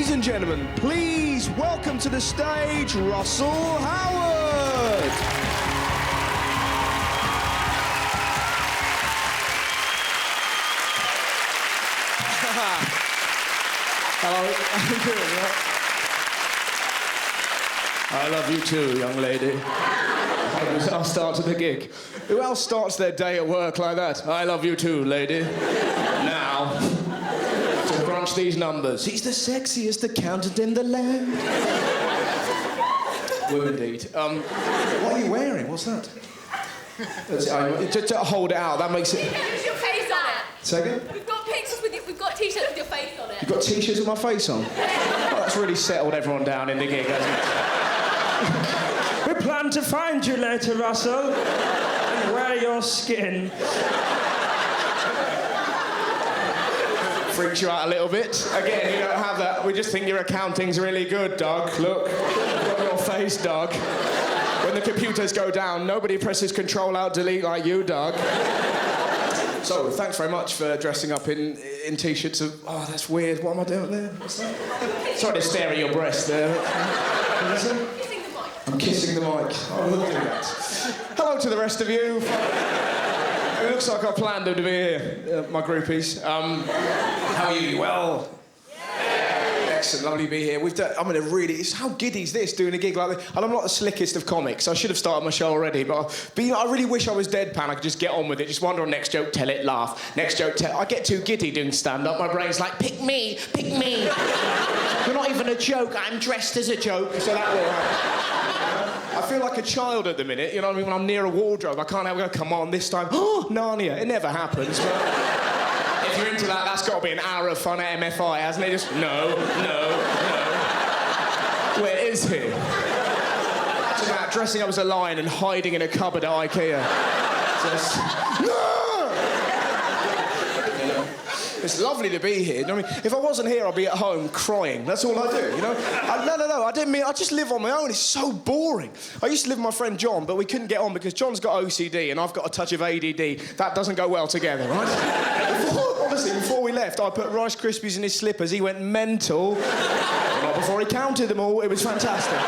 Ladies and gentlemen, please welcome to the stage Russell Howard. Hello, how you doing? I love you too, young lady. I'll start to the gig. Who else starts their day at work like that? I love you too, lady. Now, to crunch these numbers. He's the sexiest accountant in the land. Well, indeed. What are you wearing? What's that? Just to hold it out, that makes it... Put your face on it. Say again? We've got pictures with you. We've got t-shirts with your face on it. You've got t-shirts with my face on? Oh, that's really settled everyone down in the gig, hasn't it? We plan to find you later, Russell, and wear your skin. Freaks you out a little bit. Again, you don't have that. We just think your accounting's really good, Doug. Look, got your face, Doug. When the computers go down, nobody presses Control-Alt-Delete like you, Doug. So, thanks very much for dressing up in t-shirts of... Oh, that's weird. What am I doing there? What's that? Sorry to stare at your breast there. What is it? I'm kissing the mic. Oh, look at that. Hello to the rest of you. It looks like I planned them to be here, my groupies. How are you? Well? Yeah. Excellent, lovely to be here. How giddy is this, doing a gig like this? And I'm not the slickest of comics. I should have started my show already, but I really wish I was deadpan. I could just get on with it. Just wander on next joke, tell it, laugh. Next joke, tell... I get too giddy doing stand-up. My brain's like, pick me, pick me. You're not even a joke. I'm dressed as a joke, so that will happen. I feel like a child at the minute, you know what I mean? When I'm near a wardrobe, I can't ever go, come on, this time, oh, Narnia. It never happens, but if you're into that, that's got to be an hour of fun at MFI, hasn't it? Just, no. Where is he? Imagine that, dressing up as a lion and hiding in a cupboard at IKEA. Just, no! It's lovely to be here. You know what I mean? If I wasn't here, I'd be at home crying. That's all I do, you know? No, I didn't mean... I just live on my own. It's so boring. I used to live with my friend John, but we couldn't get on because John's got OCD and I've got a touch of ADD. That doesn't go well together, right? Before we left, I put Rice Krispies in his slippers. He went mental. Not before he counted them all. It was fantastic.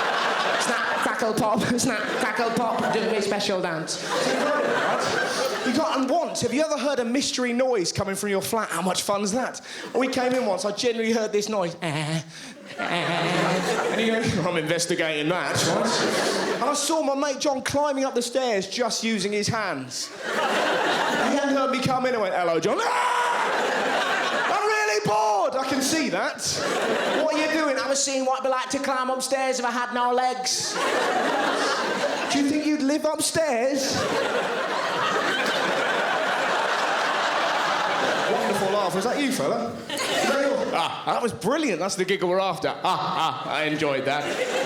Snap, crackle, pop. Snap, crackle, pop. Do a special dance. You got, and once, have you ever heard a mystery noise coming from your flat? How much fun is that? We came in once, I genuinely heard this noise. And you know, I'm investigating that, right? And I saw my mate John climbing up the stairs just using his hands. He hadn't heard me come in and went, hello, John. I'm really bored. I can see that. What are you doing? I was seeing what it'd be like to climb upstairs if I had no legs. Do you think you'd live upstairs? Wonderful laugh. Was that you, fella? That was brilliant. That's the giggle we're after. I enjoyed that.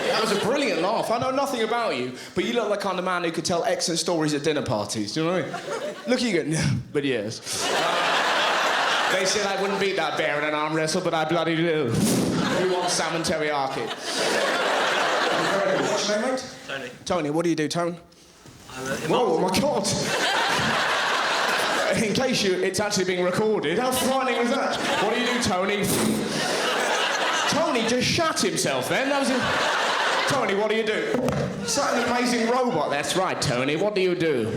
That was a brilliant laugh. I know nothing about you, but you look like the kind of man who could tell excellent stories at dinner parties. Do you know what I mean? Look at you go, but yes. They said I wouldn't beat that bear in an arm wrestle, but I bloody do. Who wants salmon teriyaki? What's your name, mate? Tony. Tony, what do you do, Tone? Oh, my God. In case it's actually being recorded. How frightening was that? What do you do, Tony? Tony just shat himself then. That was it. Tony, what do you do? Such an amazing robot. That's right, Tony. What do you do?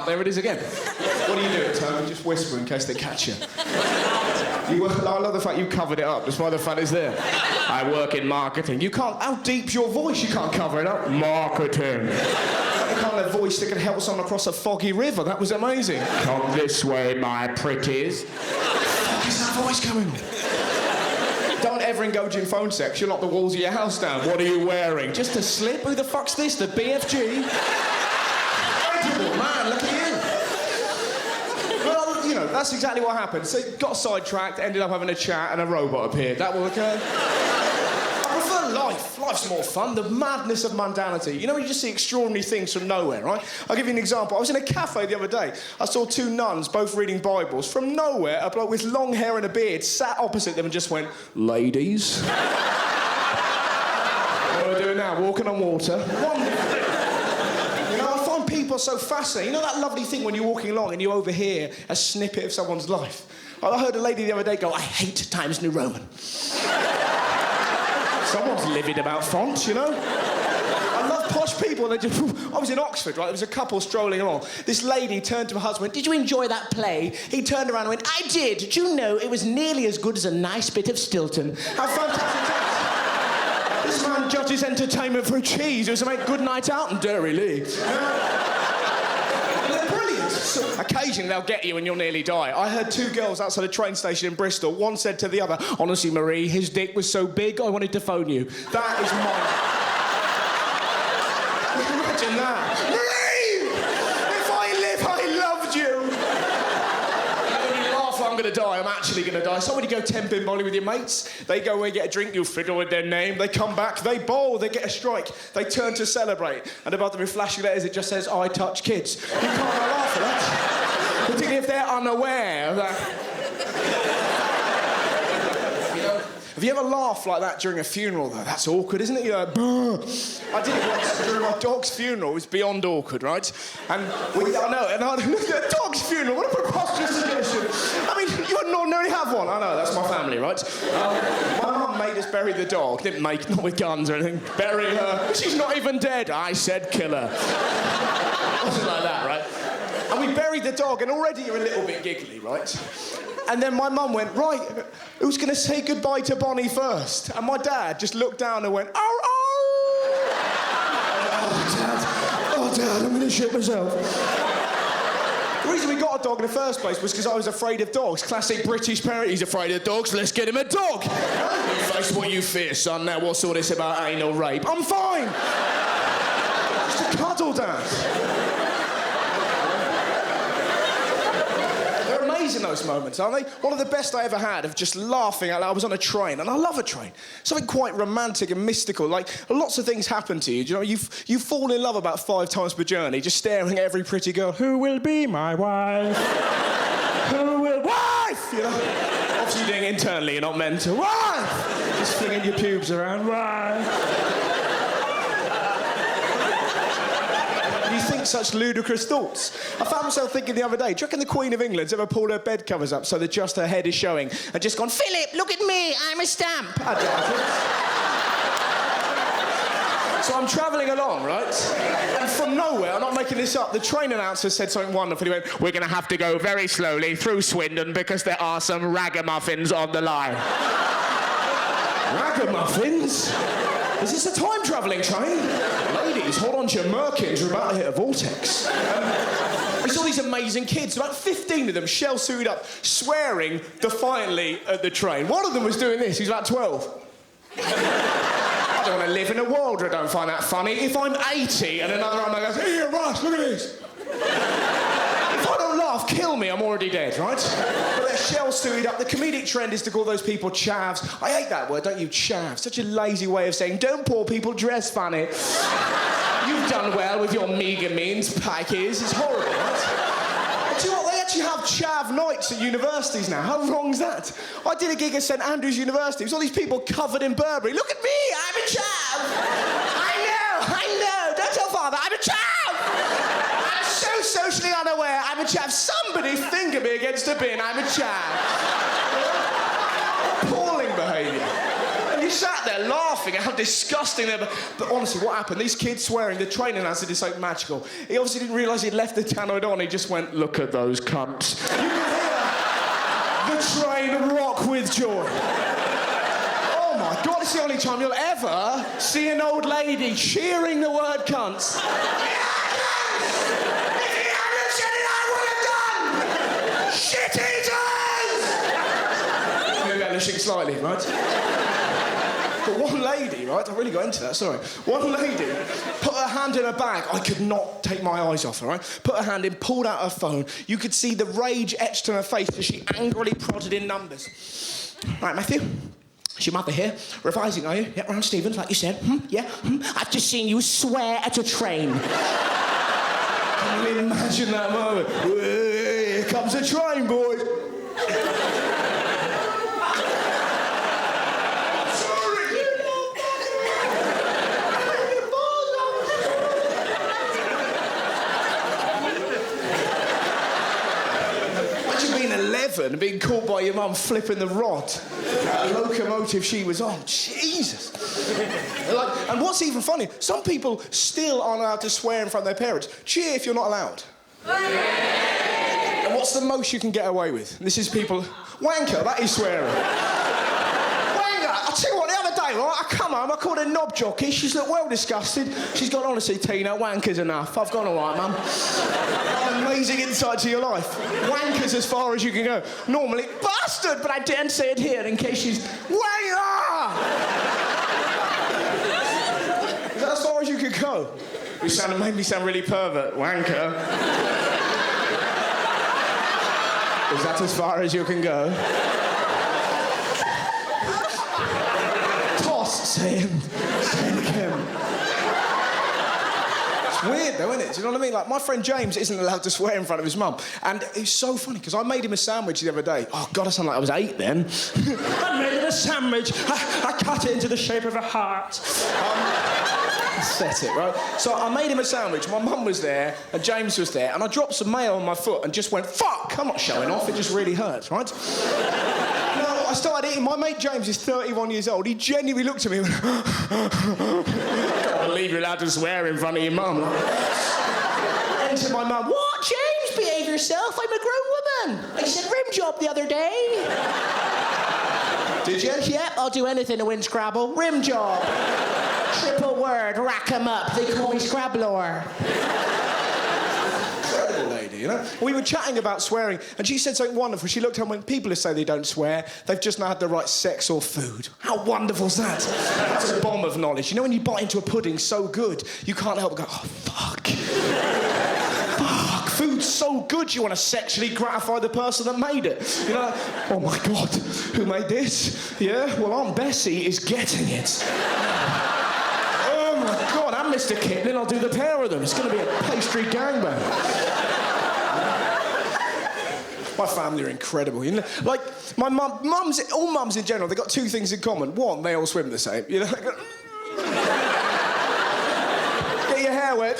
There it is again. What do you do, Tony? Just whisper in case they catch you. I love the fact you covered it up. That's why the fun is there. I work in marketing. You can't... How deep's your voice? You can't cover it up. Marketing. The kind of voice that can help someone across a foggy river. That was amazing. Come this way, my pretties. What is that voice coming? Don't ever engage in phone sex. You'll knock the walls of your house down. What are you wearing? Just a slip? Who the fuck's this? The BFG? Incredible, man. Look at you. Well, you know, that's exactly what happened. So got sidetracked, ended up having a chat, and a robot appeared. That will occur. I prefer life. Life's more fun. The madness of mundanity. You know, you just see extraordinary things from nowhere, right? I'll give you an example. I was in a cafe the other day. I saw two nuns, both reading Bibles. From nowhere, a bloke with long hair and a beard sat opposite them and just went, ladies. What are we doing now? Walking on water. Wonderful. You know, I find people people are so fascinating. You know that lovely thing when you're walking along and you overhear a snippet of someone's life? I heard a lady the other day go, I hate Times New Roman. Someone's livid about fonts, you know? I love posh people. They just... I was in Oxford, right? There was a couple strolling along. This lady turned to her husband and went, did you enjoy that play? He turned around and went, I did. Did you know it was nearly as good as a nice bit of Stilton? How fantastic that is. This man judges entertainment for a cheese. It was a good night out in Derry Lee. They're brilliant. So, occasionally they'll get you and you'll nearly die. I heard two girls outside a train station in Bristol. One said to the other, honestly, Marie, his dick was so big I wanted to phone you. That is mine. Imagine that. Marie! If I live, I loved you. When you laugh like I'm going to die, I'm actually going to die. So when you go 10-pin bowling with your mates, they go away, get a drink, you fiddle with their name, they come back, they bowl, they get a strike, they turn to celebrate, and above them in flashing letters it just says, I touch kids. You can't laugh at that. Particularly if they're unaware of that. Have you ever laughed like that during a funeral, though? That's awkward, isn't it? You're like, brr. I did it once during my dog's funeral. It was beyond awkward, right? And a dog's funeral, what a preposterous suggestion. I mean, you wouldn't ordinarily have one. I know, that's my family, right? My mum made us bury the dog. Didn't make, not with guns or anything. Bury her. She's not even dead. I said kill her. Wasn't like that, right? And we buried the dog, and already you're a little bit giggly, right? And then my mum went, right, who's going to say goodbye to Bonnie first? And my dad just looked down and went, oh, Dad, I'm going to shit myself. The reason we got a dog in the first place was because I was afraid of dogs. Classic British parent, he's afraid of dogs, let's get him a dog. You face what you fear, son. Now what's all this about anal rape? I'm fine. Just a cuddle, Dad. In those moments, aren't they? One of the best I ever had of just laughing out loud. I was on a train, and I love a train. Something quite romantic and mystical. Like, lots of things happen to you. Do you know, you fall in love about 5 times per journey, just staring at every pretty girl. Who will be my wife? Who will... Wife! You know? Obviously you're doing it internally, you're not meant to. Wife! Just flinging your pubes around. Wife! You think such ludicrous thoughts. I found myself thinking the other day, do you reckon the Queen of England's ever pulled her bed covers up so that just her head is showing and just gone, Philip, look at me, I'm a stamp? I doubt it. So I'm travelling along, right? And from nowhere, I'm not making this up, the train announcer said something wonderful. He went, we're going to have to go very slowly through Swindon because there are some ragamuffins on the line. Ragamuffins? Is this a time-travelling train? Ladies, hold on to your merkins, you're about to hit a vortex. We saw these amazing kids, about 15 of them, shell-suited up, swearing defiantly at the train. One of them was doing this, he's about 12. I don't want to live in a world where I don't find that funny. If I'm 80 and another one goes, here, Russ, look at this. If I don't laugh, kill me, I'm already dead, right? But they're shell-suited up. The comedic trend is to call those people chavs. I hate that word, don't you? Chav. Such a lazy way of saying, don't poor people dress funny. You've done well with your meagre means, pikeys. It's horrible, right? But do you know what? They actually have chav nights at universities now. How wrong's that? I did a gig at St Andrews University. It was all these people covered in Burberry. Look at me, I'm a chav. I know. Don't tell father, I'm a chav. I'm so socially unaware. I'm a chav. Somebody finger me against a bin. I'm a chav. Appalling behaviour. And you sat there laughing at how disgusting they were. But honestly, what happened? These kids swearing, the train announcer did something magical. He obviously didn't realise he'd left the tannoid on. He just went, look at those cunts. You can hear the train rock with joy. Oh my God, it's the only time you'll ever see an old lady cheering the word cunts. Shit eaters! Maybe embellishing slightly, right? But one lady, right? I really got into that, sorry. One lady put her hand in her bag. I could not take my eyes off her, right? Put her hand in, pulled out her phone. You could see the rage etched on her face as she angrily prodded in numbers. Right, Matthew? Is your mother here? Revising, are you? Yeah, round Stevens, like you said. Yeah? I've just seen you swear at a train. Can you imagine that moment? Here comes a train, boys. 7 being caught by your mum flipping the rod. That locomotive she was on. Jesus. And what's even funny, some people still aren't allowed to swear in front of their parents. Cheer if you're not allowed. And what's the most you can get away with? This is people... Wanker, that is swearing. I'll tell you what, the other day, right, I come home, I called her knob jockey, she's looked well disgusted. She's gone, honestly, Tina, wanker's enough. I've gone all right, Mum. An amazing insight to your life. Wanker's as far as you can go. Normally, bastard, but I daren't say it here in case she's... Wanker! Is that as far as you could go? You made me sound really pervert. Wanker. Is that as far as you can go? Saying Kim. It's weird though, isn't it? Do you know what I mean? Like, my friend James isn't allowed to swear in front of his mum. And it's so funny, because I made him a sandwich the other day. Oh, God, I sound like I was 8 then. I made him a sandwich. I cut it into the shape of a heart. Set it, right? So I made him a sandwich. My mum was there, and James was there, and I dropped some mayo on my foot and just went, fuck! I'm not showing off, it just really hurts, right? I started eating. My mate James is 31 years old. He genuinely looked at me and went... I can't believe you're allowed to swear in front of your mum. Enter my mum. What, James? Behave yourself. I'm a grown woman. I said rim job the other day. Did you? Yep, I'll do anything to win Scrabble. Rim job. Triple word, rack 'em up. They call me Scrabbler. Lady, you know? We were chatting about swearing, and she said something wonderful. She looked at when people who say they don't swear, they've just not had the right sex or food. How wonderful's that? That's a bomb of knowledge. You know, when you bite into a pudding so good, you can't help but go, oh, fuck. Fuck. Food's so good, you want to sexually gratify the person that made it. You know, oh my God, who made this? Yeah, well, Aunt Bessie is getting it. Oh my God, I'm Mr. Kipling, I'll do the pair of them. It's going to be a pastry gangbang. My family are incredible, you know. Like, my all mums in general, they've got 2 things in common. One, they all swim the same, you know. Get your hair wet.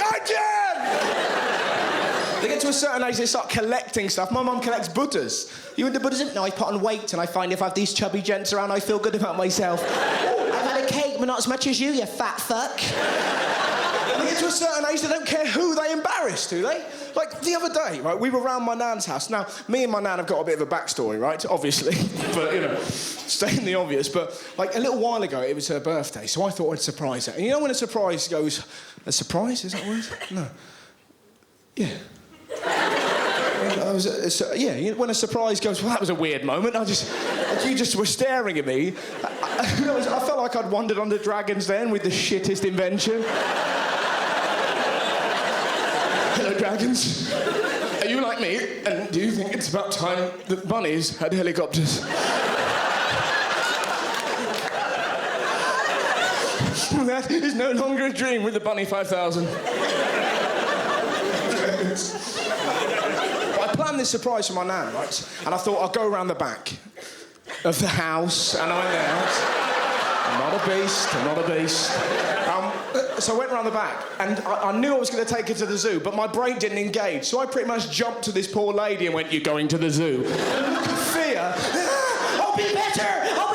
They get to a certain age, they start collecting stuff. My mum collects Buddhas. You into Buddhism? No, I put on weight, and I find if I have these chubby gents around, I feel good about myself. I've had a cake, but not as much as you fat fuck. They get to a certain age, they don't care who they embarrass, do they? Like, the other day, right, we were round my nan's house. Now, me and my nan have got a bit of a backstory, right? Obviously. But, you know, stating the obvious. But, like, a little while ago, it was her birthday, so I thought I'd surprise her. And you know when a surprise goes... A surprise? Is that a word? No. Yeah. When a surprise goes, well, that was a weird moment. You just were staring at me. I felt like I'd wandered on the Dragon's Den with the shittest invention. Hello, dragons. Are you like me? And do you think it's about time that bunnies had helicopters? That is no longer a dream with the Bunny 5000. I planned this surprise for my nan, right? And I thought I'll go around the back of the house, and I went out. I'm not a beast. So I went around the back, and I knew I was going to take her to the zoo, but my brain didn't engage, so I pretty much jumped to this poor lady and went, "You're going to the zoo?" And look at fear. I'll be better! No,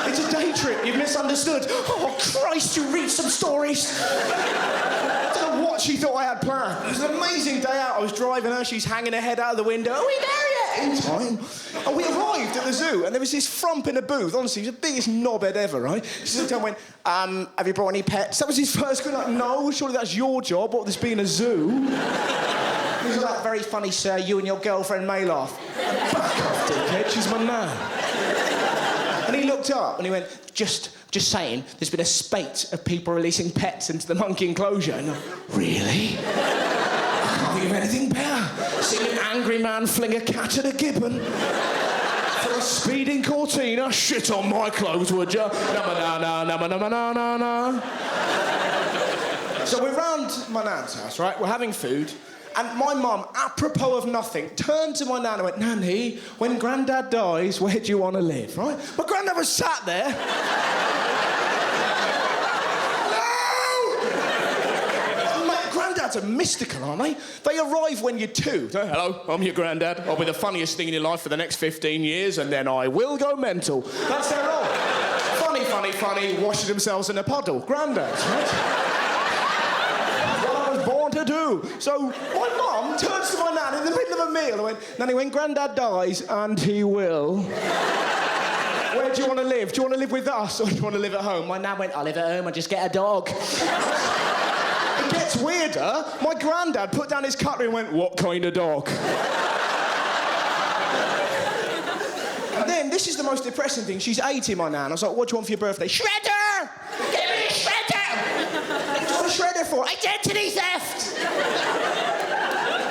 it's a day trip. You've misunderstood. Oh, Christ, you read some stories. I don't know what she thought I had planned. It was an amazing day out. I was driving her, she's hanging her head out of the window. Are we there yet? In time. And we arrived at the zoo, and there was this frump in a booth. Honestly, he was the biggest knobhead ever, right? She looked down and went, have you brought any pets? That was his first question. Like, no, surely that's your job. What, this being a zoo? He was like, very funny, sir. You and your girlfriend may laugh. Back off, dickhead. She's my nan. And he looked up, and he went, just saying, there's been a spate of people releasing pets into the monkey enclosure. And I, really? I can't think of anything better. Seen an angry man fling a cat at a gibbon. For a speeding Cortina. Shit on my clothes, would ya? Na-ma-na-na-na-ma-na-ma-na-na-na. So we're round my nan's house, right? We're having food. And my mum, apropos of nothing, turned to my nan and went, "Nanny, when Grandad dies, where do you want to live?" Right? My Grandad was sat there. No! My Grandad granddads are mystical, aren't they? They arrive when you're 2. Hello, I'm your granddad. I'll be the funniest thing in your life for the next 15 years, and then I will go mental. That's their role. Funny, funny, funny, washing themselves in a puddle. Granddads, right? What I was born to do. So my mum turns to my nan in the middle of a meal and went, Nanny, when Grandad dies, and he will, where do you want to live? Do you want to live with us or do you want to live at home? My nan went, I'll live at home, I'll just get a dog. It gets weirder. My granddad put down his cutlery and went, what kind of dog? And then, this is the most depressing thing, she's 80, my nan. I was like, what do you want for your birthday? Shredder! Give me a shredder! What do you want a shredder for? Identity theft!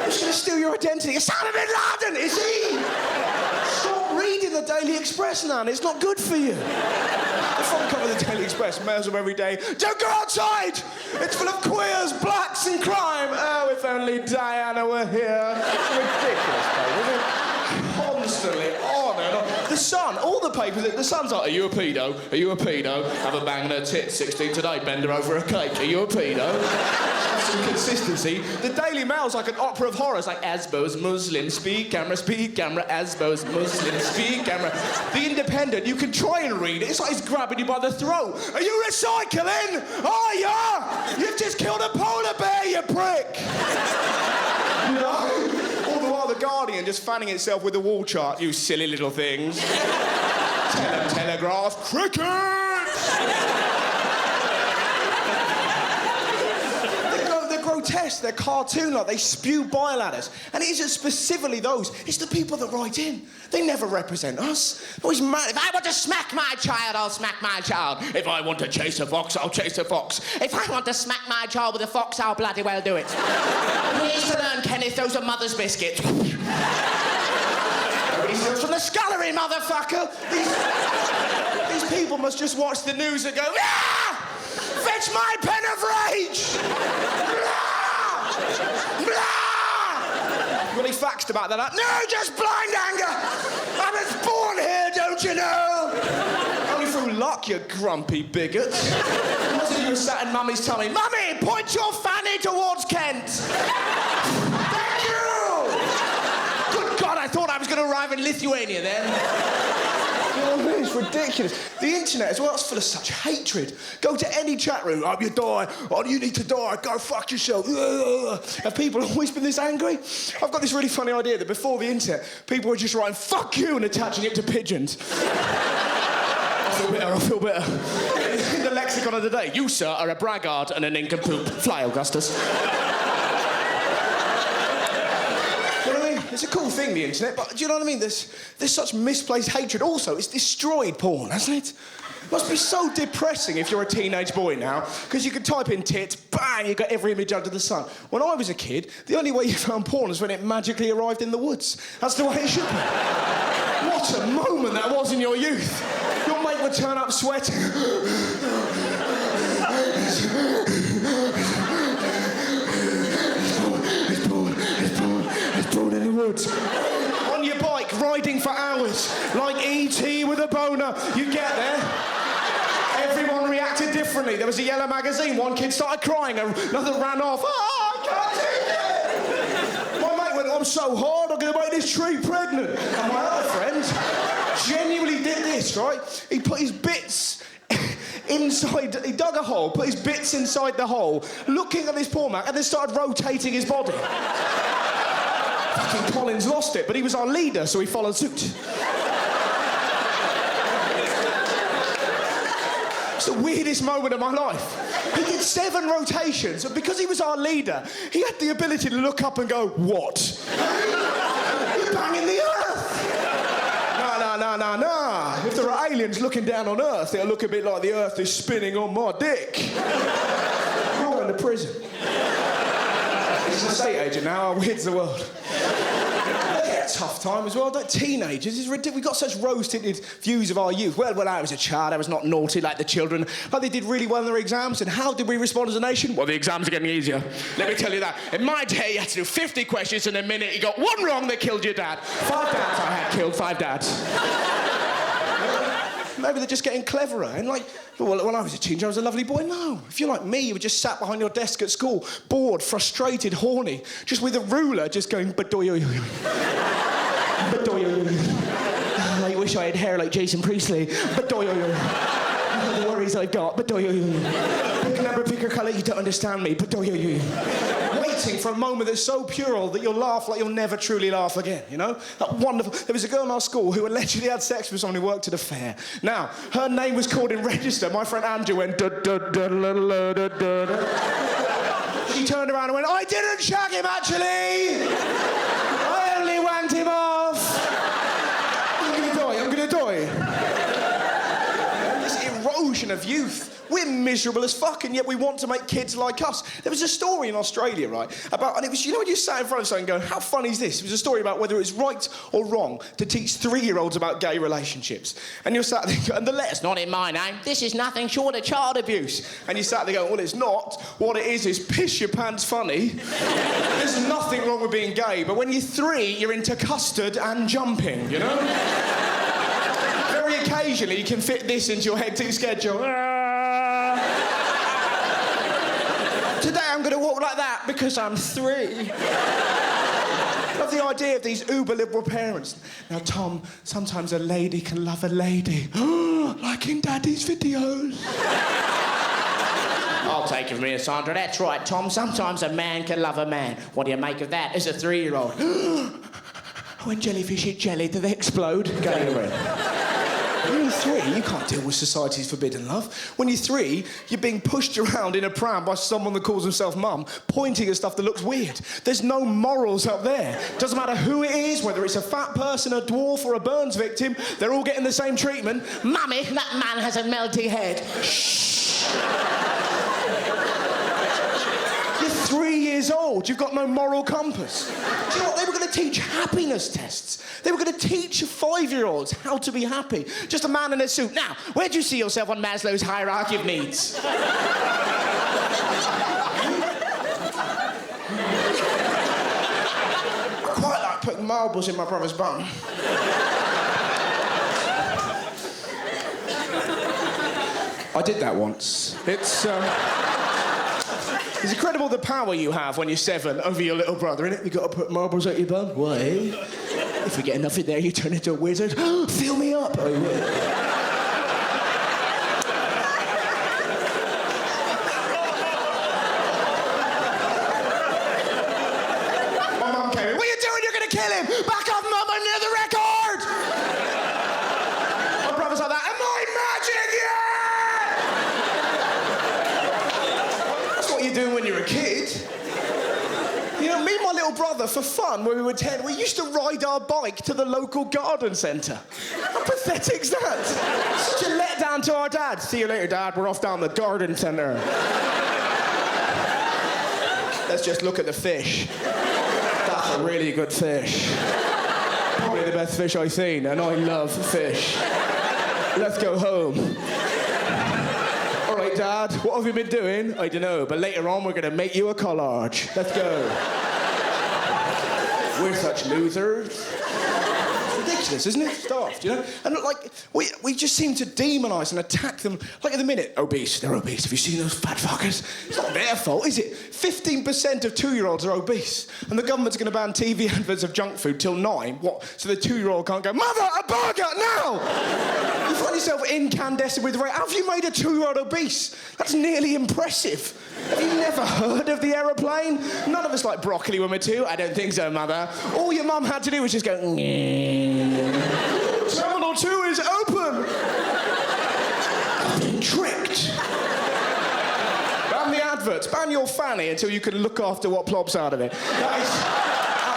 Who's going to steal your identity? Osama bin Laden, is he? Stop reading the Daily Express, Nan. It's not good for you. The front cover of the Daily Express mails them every day. Don't go outside! It's full of queers, blacks and crime. Oh, if only Diana were here. It's ridiculous, babe, isn't it? Constantly on and on. The Sun, all the papers, the Sun's like, are you a pedo? Are you a pedo? Have a bang in her tits, 16 today, bend her over a cake. Are you a pedo? Have some consistency. The Daily Mail's like an opera of horrors, like Asbo's Muslim, speed camera, Asbo's Muslim, speed camera. The Independent, you can try and read it, it's like he's grabbing you by the throat. Are you recycling? Are ya? You've just killed a polar bear, you prick! You know? All the while the Guardian just fanning itself with the wall chart, you silly little things. Telegraph, cricket! They're grotesque, they're cartoon-like, they spew bile at us. And it isn't specifically those, it's the people that write in. They never represent us. Always mad. If I want to smack my child, I'll smack my child. If I want to chase a fox, I'll chase a fox. If I want to smack my child with a fox, I'll bloody well do it. Please to learn, Kenneth, those are mother's biscuits. Nobody steals from the scullery, motherfucker. These people must just watch the news and go, ah! Fetch my pen of rage! Blah! Blah! Got any facts to back that up? No, just blind anger! I was born here, don't you know? Only through luck, you grumpy bigot. Imagine you were sat in Mummy's tummy. Mummy, point your fanny towards Kent! Thank you! Good God, I thought I was going to arrive in Lithuania then. You know what I mean? It's ridiculous. The internet as well, it's full of such hatred. Go to any chat room, oh, you die, oh, you need to die, go fuck yourself. Have people always been this angry? I've got this really funny idea that before the internet, people were just writing fuck you and attaching it to pigeons. I feel better. In the lexicon of the day, you, sir, are a braggart and a nincompoop. Fly, Augustus. It's a cool thing, the internet, but do you know what I mean? There's such misplaced hatred. Also, it's destroyed porn, hasn't it? It must be so depressing if you're a teenage boy now, because you could type in tits, bang, you got every image under the sun. When I was a kid, the only way you found porn was when it magically arrived in the woods. That's the way it should be. What a moment that was in your youth. Your mate would turn up sweating. In the woods. On your bike, riding for hours, like E.T. with a boner. You get there. Everyone reacted differently. There was a yellow magazine. One kid started crying, another ran off. Oh, I can't take it! My mate went, I'm so hard, I'm going to make this tree pregnant. And my other friend genuinely did this, right? He put his bits inside, he dug a hole, put his bits inside the hole, looking at his porn mag, and then started rotating his body. Fucking Collins lost it, but he was our leader, so he followed suit. It's the weirdest moment of my life. He did 7 rotations, and because he was our leader, he had the ability to look up and go, what? You're banging the earth! No. If there are aliens looking down on Earth, it'll look a bit like the Earth is spinning on my dick. We're all going to prison. He's an estate agent now, our weirds the world. Tough time as well, don't teenagers? It's ridiculous. We've got such rose-tinted views of our youth. Well, when I was a child, I was not naughty like the children, but they did really well in their exams. And how did we respond as a nation? Well, the exams are getting easier. Let me tell you that. In my day, you had to do 50 questions in a minute. You got one wrong, they killed your dad. 5 dads I had killed, 5 dads. Maybe they're just getting cleverer. And like, well, when I was a teenager, I was a lovely boy. No. If you're like me, you were just sat behind your desk at school, bored, frustrated, horny, just with a ruler, just going, badoy-oy-oy. Badoy-oy-oy. I wish I had hair like Jason Priestley. Badoy-oy-oy. The worries I've got. Badoy-oy-oy. Pick a number, pick a colour, you don't understand me. Badoy-oy-oy. Waiting for a moment that's so puerile that you'll laugh like you'll never truly laugh again, you know? That wonderful... There was a girl in our school who allegedly had sex with someone who worked at a fair. Now, her name was called in register. My friend Andrew went... She turned around and went, I didn't shag him, actually! I only wanked him off! I'm gonna die. This erosion of youth. We're miserable as fuck, and yet we want to make kids like us. There was a story in Australia, right, about, and it was, you know when you sat in front of someone going, how funny is this? It was a story about whether it's right or wrong to teach 3-year-olds about gay relationships. And you're sat there going, and the letter's not in my name. This is nothing short of child abuse. And you sat there going, well, it's not. What it is piss your pants funny. There's nothing wrong with being gay, but when you're 3, you're into custard and jumping, you know? Very occasionally, you can fit this into your hectic schedule. Today I'm going to walk like that because I'm 3. Love the idea of these uber-liberal parents. Now, Tom, sometimes a lady can love a lady. Like in Daddy's videos. I'll take it from here, Sandra. That's right, Tom. Sometimes a man can love a man. What do you make of that as a 3-year-old? When jellyfish eat jelly, do they explode? Go away. When you're 3, you can't deal with society's forbidden love. When you're 3, you're being pushed around in a pram by someone that calls himself mum, pointing at stuff that looks weird. There's no morals up there. Doesn't matter who it is, whether it's a fat person, a dwarf, or a Burns victim, they're all getting the same treatment. Mummy, that man has a melty head. Shh. You're 3 years old. You've got no moral compass. Do you know what? They were going to teach happiness tests. They were going to teach 5-year-olds how to be happy. Just a man in a suit. Now, where do you see yourself on Maslow's hierarchy of needs? I quite like putting marbles in my brother's bum. I did that once. It's incredible the power you have when you're 7 over your little brother, innit? You got to put marbles out your bum. Why? If we get enough in there, you turn into a wizard. Fill me up. Oh, yeah. My mum came in. What are you doing? You're going to kill him. Back off, Mum. I'm near the record. My brother's like that. Am I magic yet? That's what you do when you're a kid. You know, me and my little brother, for fun, when we were 10, we used to ride our bike to the local garden centre. How pathetic's that? Such a letdown to our dad. See you later, Dad. We're off down the garden centre. Let's just look at the fish. That's a really good fish. Probably the best fish I've seen, and I love fish. Let's go home. All right, Dad, what have you been doing? I don't know, but later on we're going to make you a collage. Let's go. We're such losers. It's ridiculous, isn't it? Daft, you know? And like, we just seem to demonise and attack them. Like at the minute, obese, they're obese. Have you seen those fat fuckers? It's not their fault, is it? 15% of 2-year-olds are obese. And the government's going to ban TV adverts of junk food till 9. What? So the 2-year-old can't go, Mother, a burger, now! You find yourself incandescent with rage. How have you made a 2-year-old obese? That's nearly impressive. Have you never heard of the aeroplane? None of us like broccoli when we're 2. I don't think so, Mother. All your mum had to do was just go, Terminal 2 is open! I've been tricked. Ban the adverts. Ban your fanny until you can look after what plops out of it. That is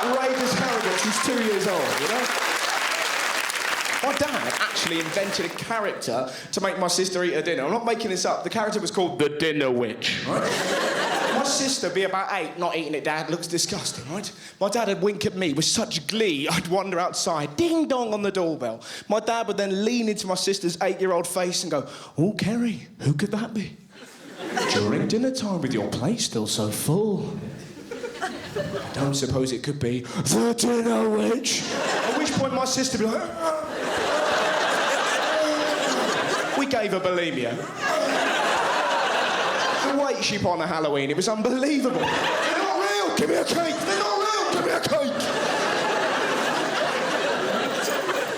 outrageous arrogance. He's 2 years old, you know? My dad actually invented a character to make my sister eat her dinner. I'm not making this up. The character was called the Dinner Witch, right? My sister, be about 8, not eating it, Dad, looks disgusting, right? My dad would wink at me with such glee, I'd wander outside, ding-dong on the doorbell. My dad would then lean into my sister's 8-year-old face and go, oh, Kerry, who could that be? During dinner time with your plate still so full. I don't suppose it could be the Dinner Witch. At which point my sister would be like, gave her bulimia. The weight she put on a Halloween, it was unbelievable. They're not real, give me a cake. They're not real, give me a cake.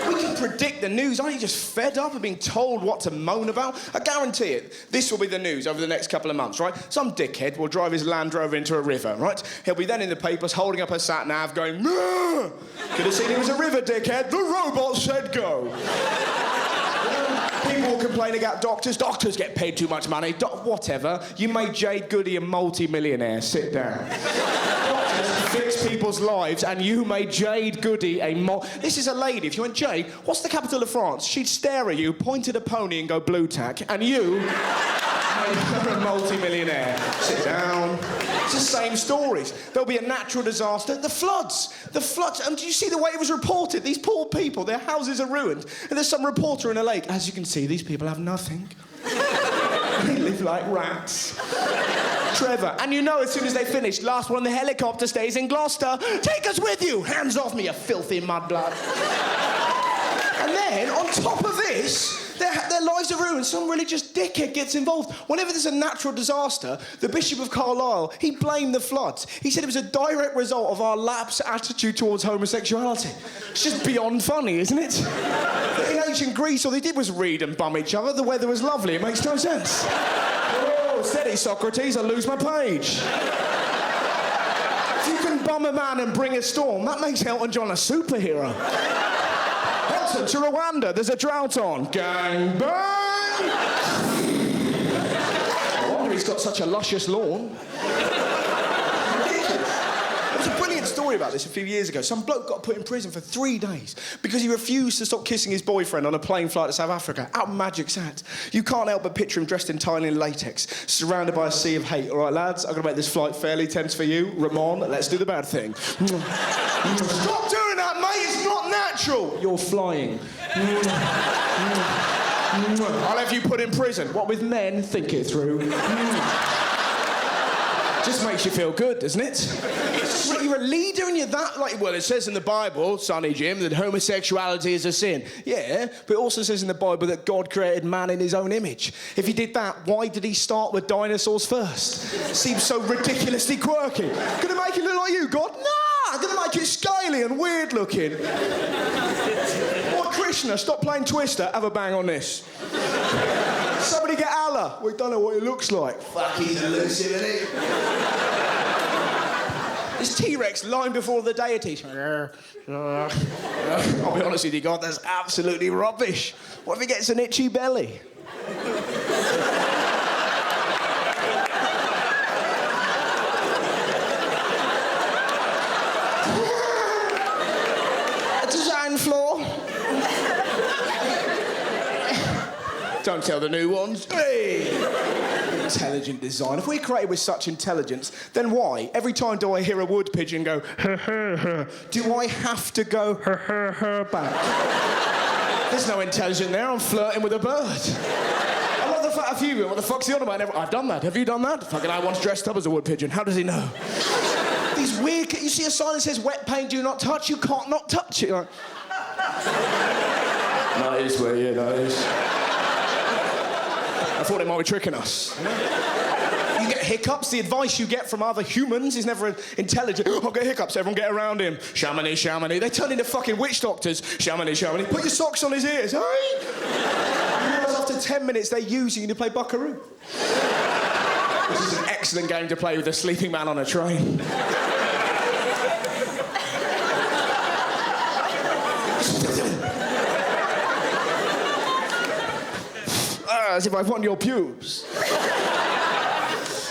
We can predict the news. Aren't you just fed up of being told what to moan about? I guarantee it. This will be the news over the next couple of months, right? Some dickhead will drive his Land Rover into a river, right? He'll be then in the papers holding up a sat-nav going, "Meh!" Could have seen it was a river, dickhead. The robot said go. People will complain about doctors. Doctors get paid too much money. Whatever. You made Jade Goody a multi-millionaire. Sit down. Doctors fix people's lives, and you made Jade Goody a This is a lady. If you went, Jade, what's the capital of France? She'd stare at you, point at a pony and go blue tack, and you made her a multi-millionaire. Sit down. It's the same stories. There'll be a natural disaster. The floods. And do you see the way it was reported? These poor people, their houses are ruined. And there's some reporter in a lake. As you can see, these people have nothing. They live like rats. Trevor. And you know as soon as they finish, last one, the helicopter stays in Gloucester. Take us with you. Hands off me, you filthy mudblood. And then, on top of this, their lives are ruined. Some religious dickhead gets involved. Whenever there's a natural disaster, the Bishop of Carlisle, he blamed the floods. He said it was a direct result of our lapsed attitude towards homosexuality. It's just beyond funny, isn't it? In ancient Greece, all they did was read and bum each other. The weather was lovely. It makes no sense. Oh, steady, Socrates, I'll lose my page. If you can bum a man and bring a storm, that makes Elton John a superhero. To Rwanda, there's a drought on. Gang bang! No wonder he's got such a luscious lawn. There was a brilliant story about this a few years ago. Some bloke got put in prison for 3 days because he refused to stop kissing his boyfriend on a plane flight to South Africa. How magic's that? You can't help but picture him dressed entirely in latex, surrounded by a sea of hate. All right, lads, I'm going to make this flight fairly tense for you. Ramon, let's do the bad thing. Stop doing that, mate! It's not natural! You're flying. I'll have you put in prison. What with men? Think it through. Just makes you feel good, doesn't it? You're a leader and you're that like... Well, it says in the Bible, Sonny Jim, that homosexuality is a sin. Yeah, but it also says in the Bible that God created man in his own image. If he did that, why did he start with dinosaurs first? Seems so ridiculously quirky. Gonna make it look like you, God? No! I'm gonna make it scaly and weird looking. Or Krishna, stop playing Twister, have a bang on this. Somebody get Allah. We don't know what it looks like. Fuck, he's elusive, isn't he? This T-Rex lying before the deity. I'll be honest with you, God, that's absolutely rubbish. What if he gets an itchy belly? A design flaw. Don't tell the new ones. Hey! Intelligent design. If we're created with such intelligence, then why? Every time do I hear a wood pigeon go, do I have to go back? There's no intelligence there. I'm flirting with a bird. I love the fact have you. What the fuck's he on about? I've done that. Have you done that? Fucking I once dressed up as a wood pigeon. How does he know? These weird... You see a sign that says wet paint do not touch. You can't not touch it. Like... No, it is weird. Yeah, no, it is. I thought they might be tricking us. You get hiccups. The advice you get from other humans is never intelligent. I'll get hiccups. Everyone get around him. Shamany, shamany. They turn into fucking witch doctors. Shamany, shamany. Put your socks on his ears, hey? After 10 minutes, they're using you to play Buckaroo. This is an excellent game to play with a sleeping man on a train. As if I want your pubes.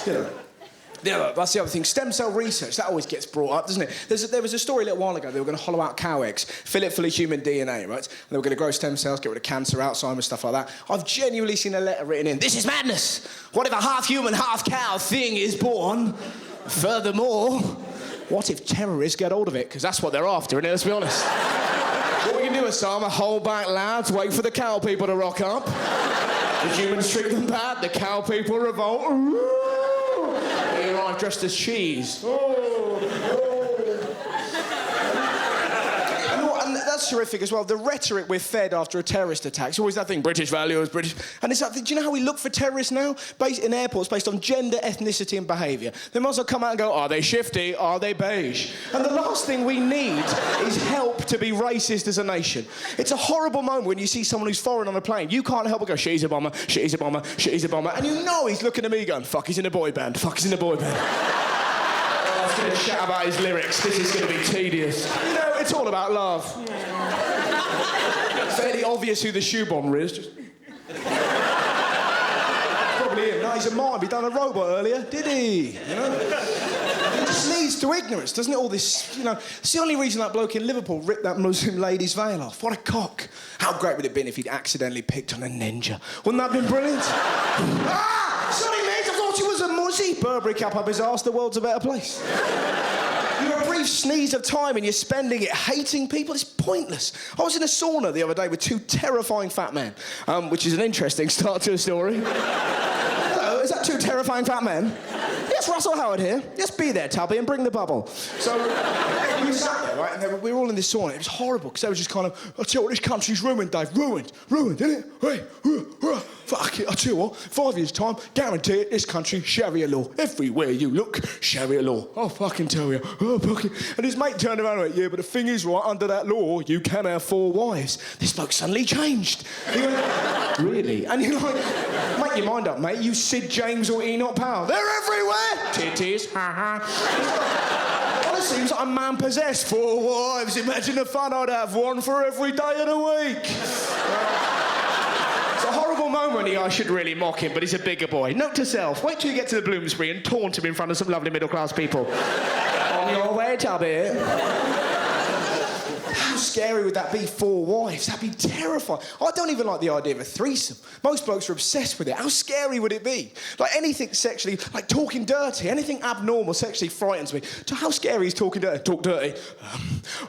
Yeah, that's the other thing. Stem cell research, that always gets brought up, doesn't it? There was a story a little while ago. They were going to hollow out cow eggs, fill it full of human DNA, right? And they were going to grow stem cells, get rid of cancer, Alzheimer's, stuff like that. I've genuinely seen a letter written in. This is madness. What if a half-human, half-cow thing is born? Furthermore, what if terrorists get hold of it? Because that's what they're after, innit? Let's be honest. What we can do, Osama, hold back, lads, wait for the cow people to rock up. The humans treat them bad, the cow people revolt. They arrive dressed as cheese. And that's terrific as well. The rhetoric we're fed after a terrorist attack. It's always that thing, British values, British... And it's like, do you know how we look for terrorists now? Based in airports, based on gender, ethnicity and behaviour. They might as well come out and go, are they shifty? Are they beige? And the last thing we need is help to be racist as a nation. It's a horrible moment when you see someone who's foreign on a plane. You can't help but go, she's a bomber, she's a bomber, she's a bomber. And you know he's looking at me going, fuck, he's in a boy band, fuck, he's in a boy band. I was going to shout about his lyrics. This is going to be tedious. You know, it's all about love. Fairly obvious who the shoe bomber is. Just... Probably him. No, he's a mime. He done a robot earlier, did he? You know? It just leads to ignorance, doesn't it? All this, you know. It's the only reason that bloke in Liverpool ripped that Muslim lady's veil off. What a cock. How great would it have been if he'd accidentally picked on a ninja? Wouldn't that have been brilliant? Ah! Sorry, mate, I thought you was a muzzy. Burberry cap up his arse, the world's a better place. You're a brief sneeze of time and you're spending it hating people. It's pointless. I was in a sauna the other day with two terrifying fat men, which is an interesting start to a story. Hello, is that two terrifying fat men? Yes, Russell Howard here. Yes, be there, Tubby, and bring the bubble. So, we sat there, right, and we were all in this sauna. It was horrible, because they were just kind of, I'll tell you what, this country's ruined, Dave. Ruined, isn't it? Hey, fuck it, I'll tell you what, 5 years' time, guarantee it, this country, Sharia law. Everywhere you look, Sharia law. I'll fucking tell you. Oh, fucking... And his mate turned around and went, yeah, but the thing is, right, under that law, you can have 4 wives. This bloke suddenly changed. He went, really? And you're like, make your mind up, mate. You Sid James or Enoch Powell. They're everywhere. Titties, honestly, he was like a man possessed. 4 wives. Imagine the fun I'd have. 1 for every day of the week. It's a horrible moment. I should really mock him, but he's a bigger boy. Note to self, wait till you get to the Bloomsbury and taunt him in front of some lovely middle-class people. On your way, Tubby. How scary would that be? 4 wives. That'd be terrifying. I don't even like the idea of a threesome. Most blokes are obsessed with it. How scary would it be? Like anything sexually, like talking dirty, anything abnormal sexually frightens me. So how scary is talking dirty? Talk dirty.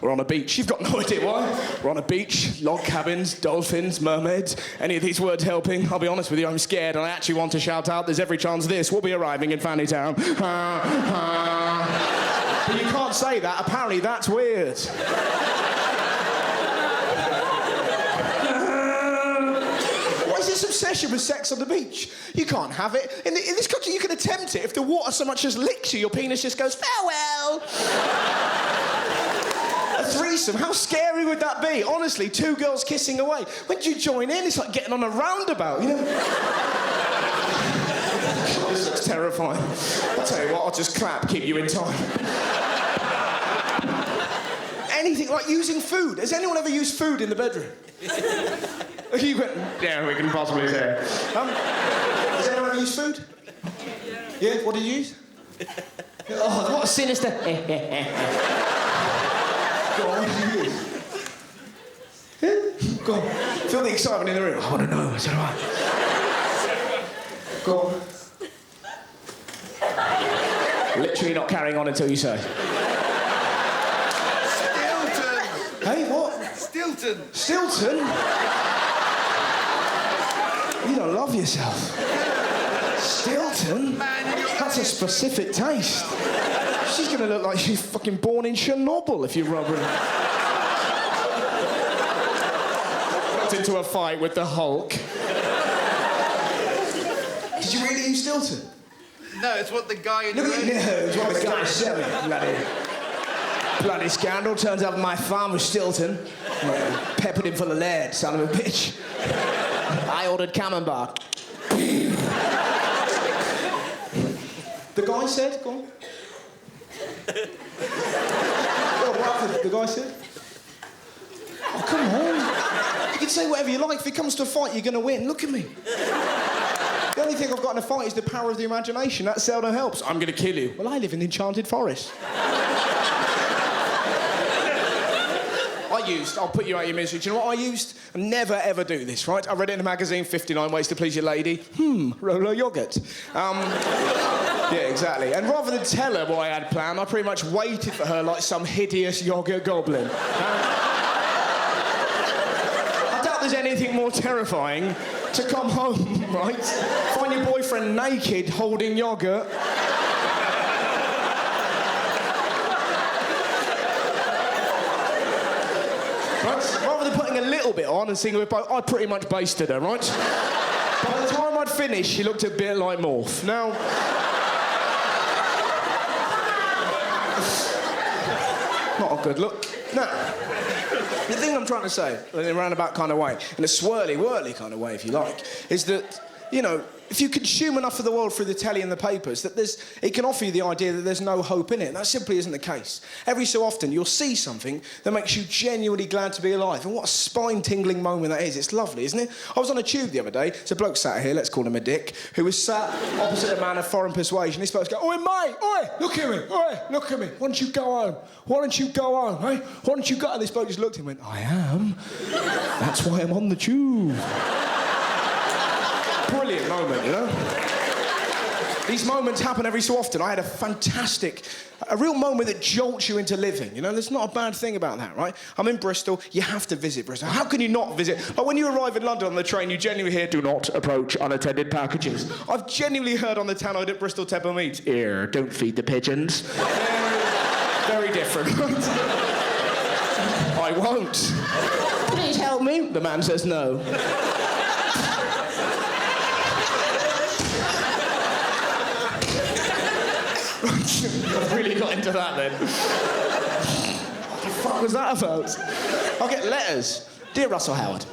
We're on a beach. You've got no idea why. We're on a beach, log cabins, dolphins, mermaids. Any of these words helping? I'll be honest with you, I'm scared and I actually want to shout out, there's every chance this will be arriving in Fanny Town. But you can't say that. Apparently that's weird. This obsession with sex on the beach. You can't have it. In this country, you can attempt it. If the water so much as licks you, your penis just goes, farewell. A threesome, how scary would that be? Honestly, 2 girls kissing away. When do you join in? It's like getting on a roundabout, you know? This looks terrifying. I'll tell you what, I'll just clap, keep you in time. Anything like using food. Has anyone ever used food in the bedroom? You went, yeah, we can possibly say. Has anyone ever used food? Yeah, what did you use? Oh, what a sinister... Go on, what did you use? Yeah? Go on. Feel the excitement in the room. I want to know, so do I. Go on. Literally not carrying on until you say. Stilton! Hey, what? Stilton! Stilton? You don't love yourself. Stilton? That's a specific taste. She's gonna look like she's fucking born in Chernobyl if you rub her. Got into a fight with the Hulk. Did you really use Stilton? No, it's what the guy in the No, it's what the guy said. Bloody scandal. Turns out my farm was Stilton. Peppered him full of lead, son of a bitch. I ordered camembert. The guy said, go on. What the guy said? Oh, come on. You can say whatever you like. If it comes to a fight, you're going to win. Look at me. The only thing I've got in a fight is the power of the imagination. That seldom helps. I'm going to kill you. Well, I live in the enchanted forest. I'll put you out of your misery. Do you know what I used? I never, ever do this, right? I read it in a magazine, 59 Ways to Please Your Lady. Rolo yogurt. Yeah, exactly. And rather than tell her what I had planned, I pretty much waited for her like some hideous yogurt goblin. I doubt there's anything more terrifying to come home, right? Find your boyfriend naked, holding yogurt. Rather than putting a little bit on and singing with both, I pretty much basted her, right? By the time I'd finished, she looked a bit like Morph. Now... not a good look. Now, the thing I'm trying to say, in a roundabout kind of way, in a swirly-whirly kind of way, if you like, is that, you know, if you consume enough of the world through the telly and the papers, that it can offer you the idea that there's no hope in it. And that simply isn't the case. Every so often, you'll see something that makes you genuinely glad to be alive. And what a spine-tingling moment that is. It's lovely, isn't it? I was on a tube the other day. There's a bloke sat here, let's call him a dick, who was sat opposite a man of foreign persuasion. He's supposed to go, "Oi, mate! Oi! Look at me! Oi! Look at me! Why don't you go home? Why don't you go home, eh? Why don't you go..." And this bloke just looked at him and went, "I am. That's why I'm on the tube." Brilliant moment, you know? These moments happen every so often. I had a real moment that jolts you into living. You know, there's not a bad thing about that, right? I'm in Bristol. You have to visit Bristol. How can you not visit? Like when you arrive in London on the train, you genuinely hear, "Do not approach unattended packages." I've genuinely heard on the tannoy at Bristol Temple Meads, "Here, don't feed the pigeons." Very different. I won't. "Please help me." The man says no. I've really got into that then. What the fuck was that about? I'll get letters. "Dear Russell Howard,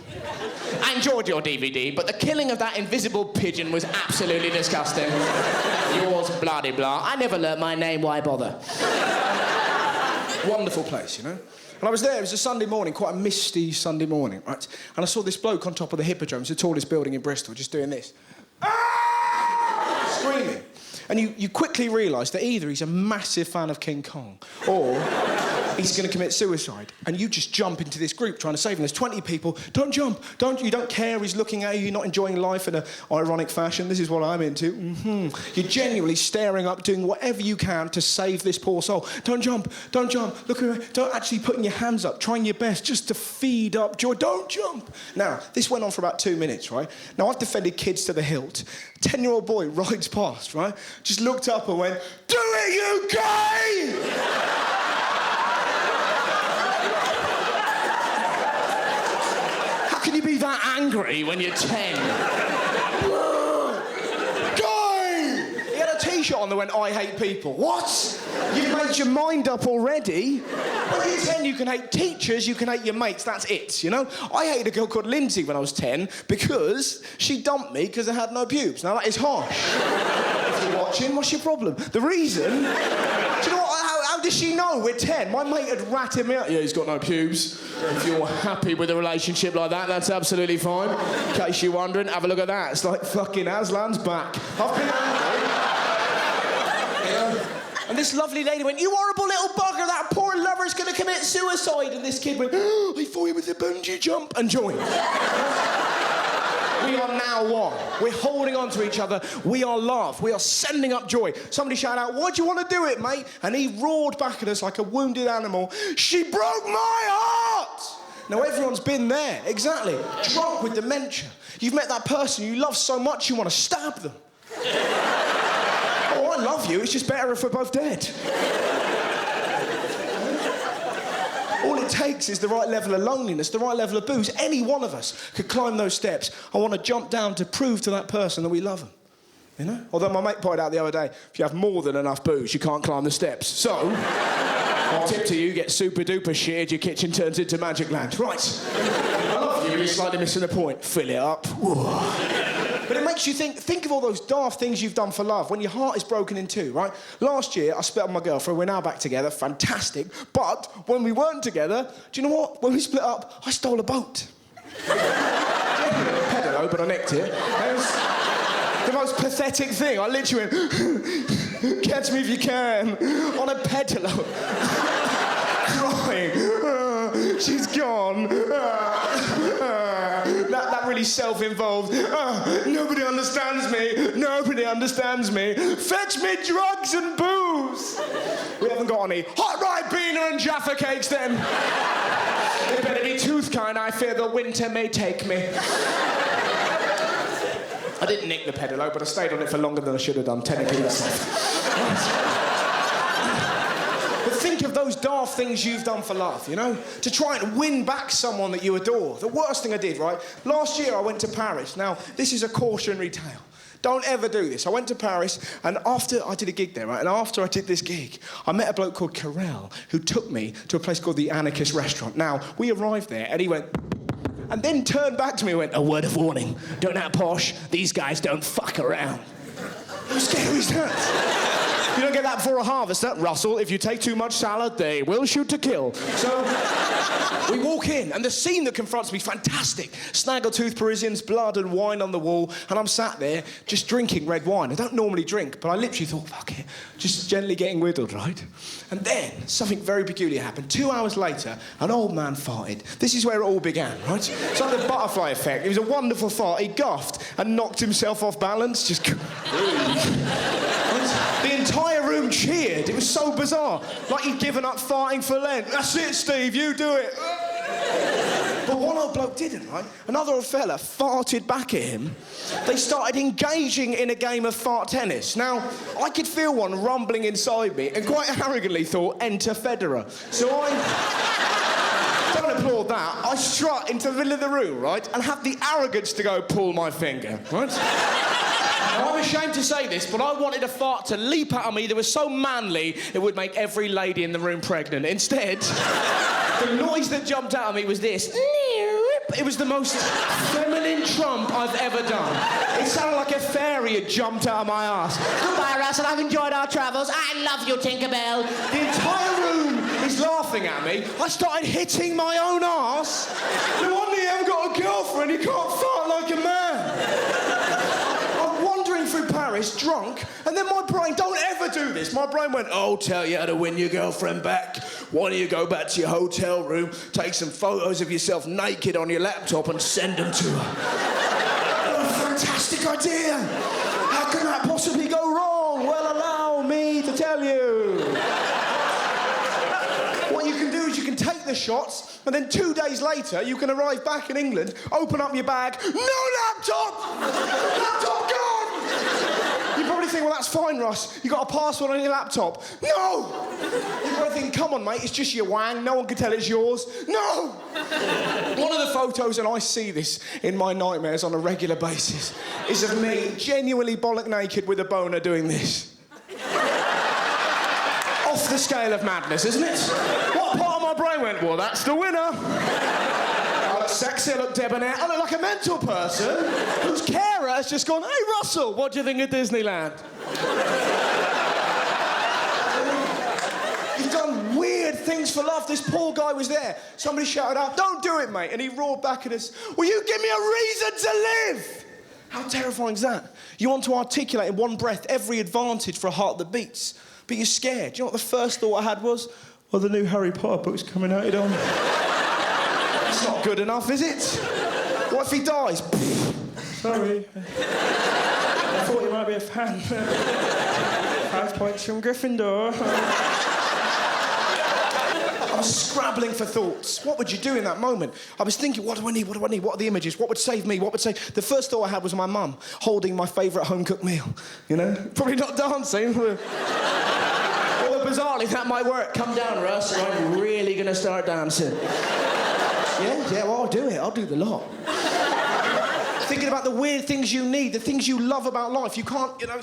I enjoyed your DVD, but the killing of that invisible pigeon was absolutely disgusting. Yours, blah-de-blah. I never learnt my name, why bother?" Wonderful place, you know? And I was there, it was a Sunday morning, quite a misty Sunday morning, right? And I saw this bloke on top of the Hippodrome, it's the tallest building in Bristol, just doing this. Ah! Screaming. And you quickly realise that either he's a massive fan of King Kong or he's going to commit suicide. And you just jump into this group trying to save him. There's 20 people. "Don't jump. You don't care. He's looking at you. You're not enjoying life in an ironic fashion. This is what I'm into." You're genuinely staring up, doing whatever you can to save this poor soul. "Don't jump. Look at me. Don't actually putting your hands up, trying your best just to feed up joy. Don't jump." Now, this went on for about 2 minutes, right? Now, I've defended kids to the hilt. 10-year-old boy rides past, right? Just looked up and went, "Do it, you gay!" How can you be that angry when you're 10? Gay! He had a T-shirt on that went, "I hate people." What? You've made your mind up already? When you're 10, you can hate teachers, you can hate your mates, that's it, you know? I hated a girl called Lindsay when I was 10 because she dumped me because I had no pubes. Now, that is harsh. If you're watching, what's your problem? The reason... Do you know what? How does she know? We're 10. My mate had ratted me out. "Yeah, he's got no pubes." If you're happy with a relationship like that, that's absolutely fine. In case you're wondering, have a look at that. It's like fucking Aslan's back. I've been angry. Yeah. And this lovely lady went, "You horrible little bugger, that poor lover's going to commit suicide." And this kid went, "Oh, I thought he was a bungee jump," and joined. We are now one. We're holding on to each other. We are love. We are sending up joy. Somebody shouted out, "Why'd you want to do it, mate?" And he roared back at us like a wounded animal, "She broke my heart!" Now, everyone's been there. Exactly. Drunk with dementia. You've met that person you love so much you want to stab them. "Oh, I love you. It's just better if we're both dead." All it takes is the right level of loneliness, the right level of booze. Any one of us could climb those steps. I want to jump down to prove to that person that we love them. You know? Although my mate pointed out the other day, if you have more than enough booze, you can't climb the steps. So, my tip to you, get super-duper shitted, your kitchen turns into magic land. Right. I love you, you're slightly missing the point. Fill it up. But it makes you think of all those daft things you've done for love when your heart is broken in two, right? Last year, I split up with my girlfriend. We're now back together. Fantastic. But when we weren't together, do you know what? When we split up, I stole a boat. Pedalo, but I nicked it. It was the most pathetic thing. I literally went, "Catch me if you can," on a pedalo. Crying. She's gone. That really self-involved. Nobody understands me. Nobody understands me. Fetch me drugs and booze. We haven't got any hot Ribena and Jaffa cakes then. It better be tooth kind. I fear the winter may take me. I didn't nick the pedalo, but I stayed on it for longer than I should have done, technically. But think of those daft things you've done for love, you know? To try and win back someone that you adore. The worst thing I did, right? Last year I went to Paris. Now, this is a cautionary tale. Don't ever do this. I went to Paris, and after I did a gig there, right? And after I did this gig, I met a bloke called Carell, who took me to a place called the Anarchist Restaurant. Now, we arrived there, and he went... And then turned back to me and went, a word of warning. Don't act posh. These guys don't fuck around. How scary is that? You don't get that before a harvester. Russell, if you take too much salad, they will shoot to kill. So... we walk in, and the scene that confronts me is fantastic. Snaggletooth Parisians, blood and wine on the wall, and I'm sat there just drinking red wine. I don't normally drink, but I literally thought, fuck it, just gently getting whittled, right? And then something very peculiar happened. 2 hours later, an old man farted. This is where it all began, right? It's like the butterfly effect. It was a wonderful fart. He guffed and knocked himself off balance. Just... The entire room cheered. It was so bizarre. Like he'd given up farting for Lent. That's it, Steve, you do it. But one old bloke didn't, right? Another old fella farted back at him. They started engaging in a game of fart tennis. Now, I could feel one rumbling inside me and quite arrogantly thought, enter Federer. So I... don't applaud that. I strut into the middle of the room, right? And have the arrogance to go, pull my finger, right? Now, I'm ashamed to say this, but I wanted a fart to leap out of me that was so manly it would make every lady in the room pregnant. Instead, the noise that jumped out of me was this. It was the most feminine trump I've ever done. It sounded like a fairy had jumped out of my arse. Goodbye, Russell, I've enjoyed our travels. I love you, Tinkerbell. The entire room is laughing at me. I started hitting my own arse. No wonder you haven't got a girlfriend, you can't fart like a man. Through Paris, drunk, and then my brain, don't ever do this, my brain went, I'll tell you how to win your girlfriend back. Why don't you go back to your hotel room, take some photos of yourself naked on your laptop and send them to her. What a fantastic idea. How can that possibly go wrong? Well, allow me to tell you. What you can do is you can take the shots, and then 2 days later, you can arrive back in England, open up your bag, no laptop! Laptop gone! You probably think, well, that's fine, Russ. You got a password on your laptop. No! You probably think, come on, mate, it's just your wang. No one can tell it's yours. No! One of the photos, and I see this in my nightmares on a regular basis, is of me genuinely bollock naked with a boner doing this. Off the scale of madness, isn't it? What part of my brain went, well, that's the winner. I look sexy, I look debonair, I look like a mental person whose carer has just gone, hey, Russell, what do you think of Disneyland? You've done weird things for love. This poor guy was there. Somebody shouted out, don't do it, mate. And he roared back at us, will you give me a reason to live? How terrifying is that? You want to articulate in one breath every advantage for a heart that beats, but you're scared. Do you know what the first thought I had was? Well, the new Harry Potter book's coming out, you know. It's not good enough, is it? What if he dies? Sorry. I thought you might be a fan. 5 points from Gryffindor. I was scrabbling for thoughts. What would you do in that moment? I was thinking, what do I need? What do I need? What are the images? What would save me? What would save... The first thought I had was my mum holding my favourite home-cooked meal. You know? Probably not dancing. Although bizarrely, that might work. Come down, Russ, and I'm really going to start dancing. Yeah, well, I'll do it. I'll do the lot. Thinking about the weird things you need, the things you love about life. You can't, you know,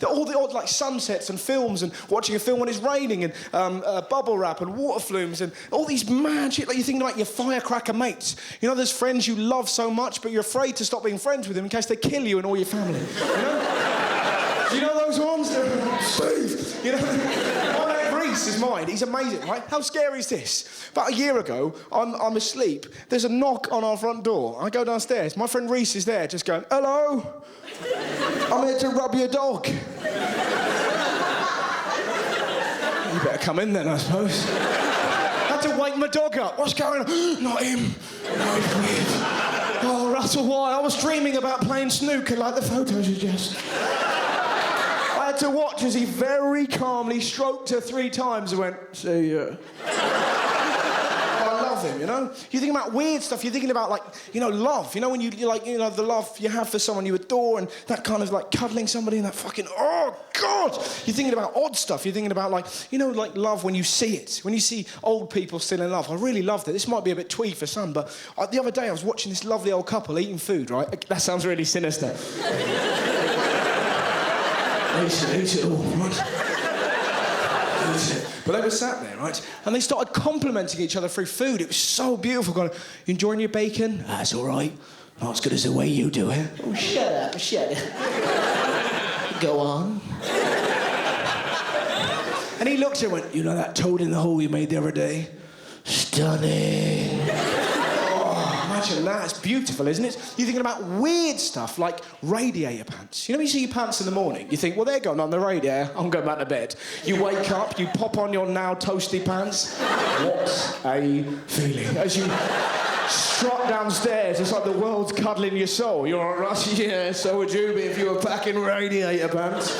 all the odd, like, sunsets and films and watching a film when it's raining and bubble wrap and water flumes and all these mad shit. Like, you think about your firecracker mates. You know, there's friends you love so much, but you're afraid to stop being friends with them in case they kill you and all your family. You know? Do you know those ones? Steve! You know? Reese is mine. He's amazing, right? How scary is this? About a year ago, I'm asleep. There's a knock on our front door. I go downstairs. My friend Reese is there, just going, hello? I'm here to rub your dog. You better come in then, I suppose. Had to wake my dog up. What's going on? Not him. No, he's weird. Oh, Russell, why? I was dreaming about playing snooker like the photos suggest. I had to watch as he very calmly stroked her 3 times and went, see ya. I love love him, you know? You're thinking about weird stuff. You're thinking about, like, you know, love. You know, when you like, you know, the love you have for someone you adore and that kind of, like, cuddling somebody and that fucking, oh, God! You're thinking about odd stuff. You're thinking about, like, you know, like, love when you see it. When you see old people still in love. I really loved it. This might be a bit twee for some, but the other day I was watching this lovely old couple eating food, right? That sounds really sinister. Eat it all, right? But they were sat there, right? And they started complimenting each other through food. It was so beautiful. Going, you enjoying your bacon? That's all right. Not as good as the way you do it. Oh, shut up, shut up. Go on. And he looked at her and went, you know that toad in the hole you made the other day? Stunning. Imagine that, it's beautiful, isn't it? You're thinking about weird stuff like radiator pants. You know when you see your pants in the morning, you think, well, they're going on the radiator, I'm going back to bed. You wake up, you pop on your now toasty pants. What a feeling. As you strut downstairs, it's like the world's cuddling your soul. You're like, yeah, so would you be if you were packing radiator pants.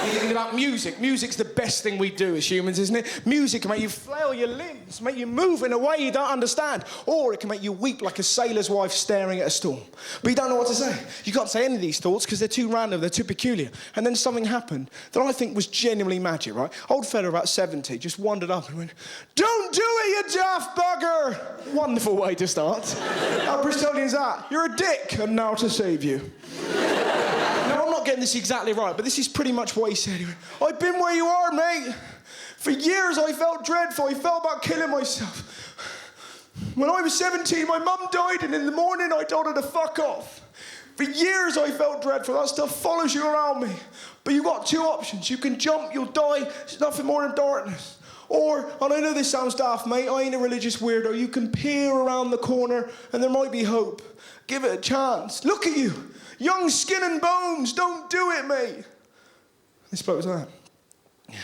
You're thinking about music. Music's the best thing we do as humans, isn't it? Music can make you flail your limbs, make you move in a way you don't understand, or it can make you weep like a sailor's wife staring at a storm. But you don't know what to say. You can't say any of these thoughts because they're too random, they're too peculiar. And then something happened that I think was genuinely magic, right? Old fella about 70 just wandered up and went, "Don't do it, you daft bugger!" Wonderful way to start. How Bristolian's that? You're a dick, and now to save you. Now, I'm not getting this exactly right, but this is pretty much what he said. He went, I've been where you are, mate. For years, I felt dreadful. I felt about killing myself. When I was 17, my mum died, and in the morning, I told her to fuck off. For years, I felt dreadful. That stuff follows you around me. But you've got two options. You can jump, you'll die. There's nothing more than darkness. Or, and I know this sounds daft, mate, I ain't a religious weirdo. You can peer around the corner, and there might be hope. Give it a chance. Look at you. Young skin and bones, don't do it, mate. This bloke was like that.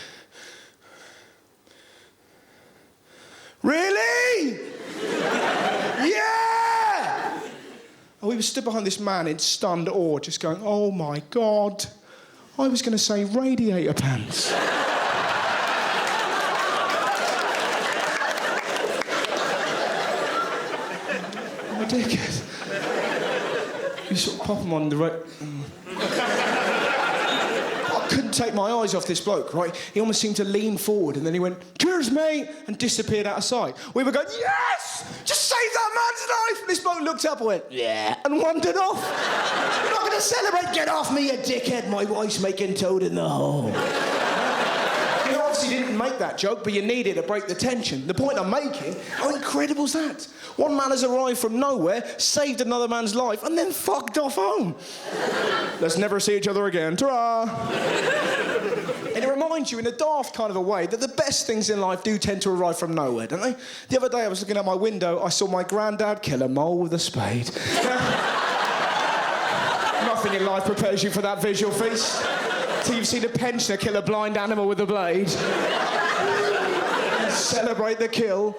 Really? Yeah! And we were stood behind this man in stunned awe, just going, oh my God. I was going to say radiator pants. I'm a dickhead. You sort of pop him on the right. I couldn't take my eyes off this bloke, right? He almost seemed to lean forward and then he went, cheers, mate, and disappeared out of sight. We were going, yes! Just save that man's life! And this bloke looked up and went, yeah, and wandered off. You're not going to celebrate? Get off me, you dickhead. My wife's making toad in the hole. You obviously didn't make that joke, but you needed to break the tension. The point I'm making, how incredible's that? One man has arrived from nowhere, saved another man's life, and then fucked off home. Let's never see each other again. Ta-ra! And it reminds you in a daft kind of a way that the best things in life do tend to arrive from nowhere, don't they? The other day I was looking out my window, I saw my granddad kill a mole with a spade. Nothing in life prepares you for that visual feast. Till you've seen a pensioner kill a blind animal with a blade. Celebrate the kill.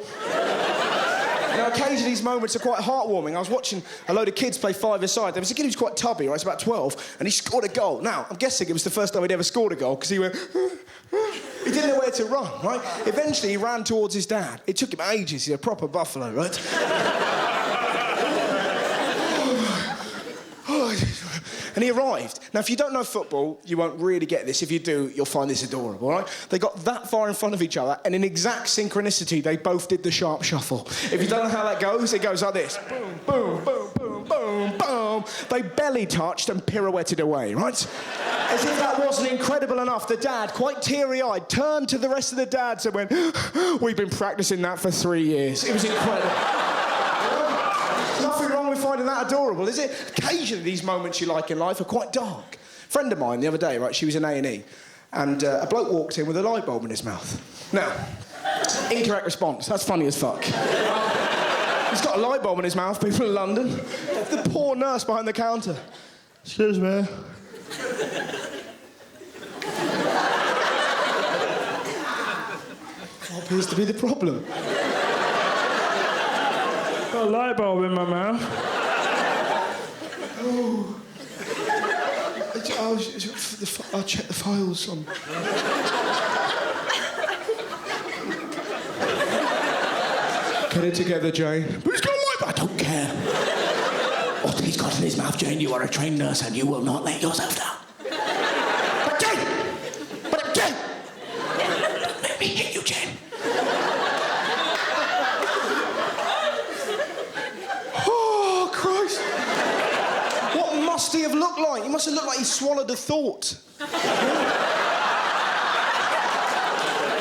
Now, occasionally these moments are quite heartwarming. I was watching a load of kids play five-a-side. There was a kid who was quite tubby, right? He's about 12, and he scored a goal. Now, I'm guessing it was the first time he'd ever scored a goal, because he went... He didn't know where to run, right? Eventually, he ran towards his dad. It took him ages. He's a proper buffalo, right? And he arrived. Now, if you don't know football, you won't really get this. If you do, you'll find this adorable, right? They got that far in front of each other, and in exact synchronicity, they both did the sharp shuffle. If you don't know how that goes, it goes like this. Boom, boom, boom, boom, boom, boom. They belly touched and pirouetted away, right? As if that wasn't incredible enough, the dad, quite teary-eyed, turned to the rest of the dads and went, we've been practicing that for 3 years. It was incredible. Nothing wrong with finding that adorable, is it? Occasionally, these moments you like in life are quite dark. A friend of mine the other day, right, she was in A&E, and a bloke walked in with a light bulb in his mouth. Now, incorrect response. That's funny as fuck. He's got a light bulb in his mouth, people in London. The poor nurse behind the counter. Excuse me. What appears to be the problem? Got a light bulb in my mouth. Oh. I'll check the files on. Get it together, Jane. But he's got a light bulb. I don't care. What he's got in his mouth, Jane, you are a trained nurse and you will not let yourself down. But Jane! But Jane! Don't make me hit you, Jane. Oh, Christ. What must he have looked like? He must have looked like he swallowed a thought. I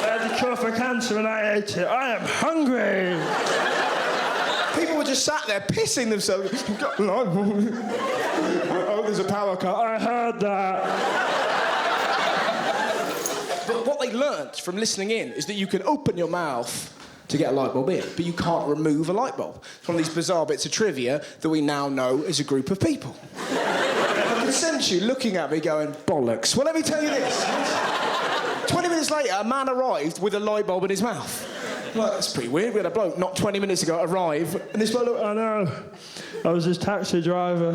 had a cure for cancer and I ate it. I am hungry. People were just sat there pissing themselves. Oh, there's a power cut. I heard that. But what they learnt from listening in is that you can open your mouth to get a light bulb in, but you can't remove a light bulb. It's one of these bizarre bits of trivia that we now know as a group of people. I can sense you looking at me going, bollocks. Well, let me tell you this. 20 minutes later, a man arrived with a light bulb in his mouth. Like, that's pretty weird. We had a bloke not 20 minutes ago arrive, and this bloke looked, I know. I was his taxi driver.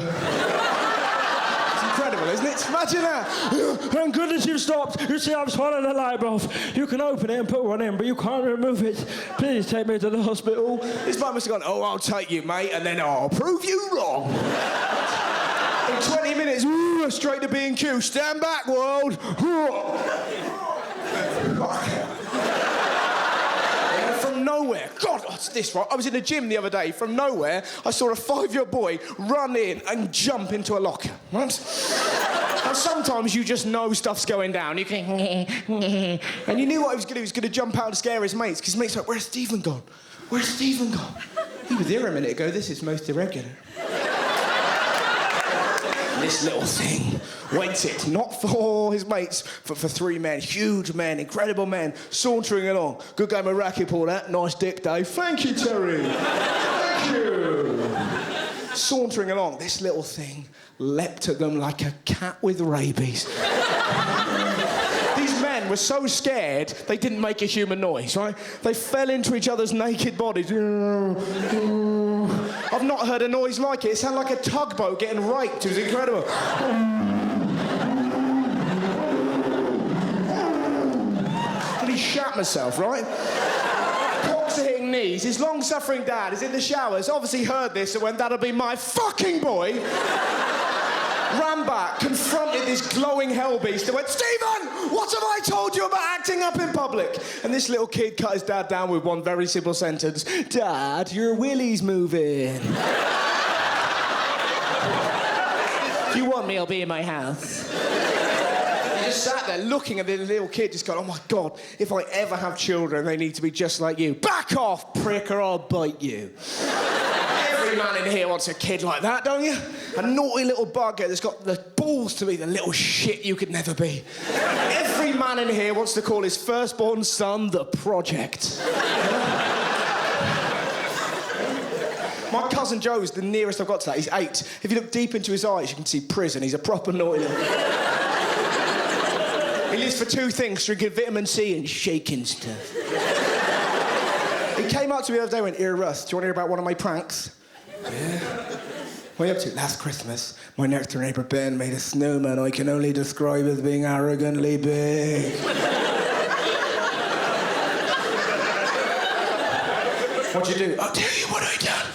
it's incredible, isn't it? Imagine that. Thank goodness you've stopped. You see, I've swallowed a light bulb. You can open it and put one in, but you can't remove it. Please take me to the hospital. This bloke must have gone, oh, I'll take you, mate, and then I'll prove you wrong. In 20 minutes, straight to B&Q. Stand back, world. From nowhere, God, what's this, right? I was in the gym the other day. From nowhere, I saw a 5-year-old boy run in and jump into a locker, right? And sometimes you just know stuff's going down. You can, and you knew what he was going to do. He was going to jump out and scare his mates, because his mates were like, where's Stephen gone? Where's Stephen gone? He was here a minute ago. This is most irregular. This little thing went it, not for his mates, but for 3 men, huge men, incredible men, sauntering along. Good game of racquetball, that. Nice dick, Dave. Thank you, Terry. Thank you. Sauntering along, this little thing leapt at them like a cat with rabies. These men were so scared, they didn't make a human noise, right? They fell into each other's naked bodies. I've not heard a noise like it. It sounded like a tugboat getting raped. It was incredible. And he shat myself, right? Cocks are hitting knees. His long-suffering dad is in the showers, obviously heard this and went, that'll be my fucking boy. Ran back, confronted this glowing hellbeast and went, Stephen, what have I told you about acting up in public? And this little kid cut his dad down with one very simple sentence. Dad, your willy's moving. If you want me, I'll be in my house. He just sat there looking at the little kid, just going, oh my God, if I ever have children, they need to be just like you. Back off, prick, or I'll bite you. Every man in here wants a kid like that, don't you? A naughty little bugger that's got the balls to be the little shit you could never be. Every man in here wants to call his firstborn son the Project. My cousin Joe is the nearest I've got to that. He's 8. If you look deep into his eyes, you can see prison. He's a proper naughty little... He lives for 2 things, drinking vitamin C and shaking stuff. He came up to me the other day and went, here, Russ, do you want to hear about one of my pranks? Yeah. What are you up to? Last Christmas, my next-door neighbour Ben made a snowman I can only describe as being arrogantly big. What'd you do? I'll tell you what I done.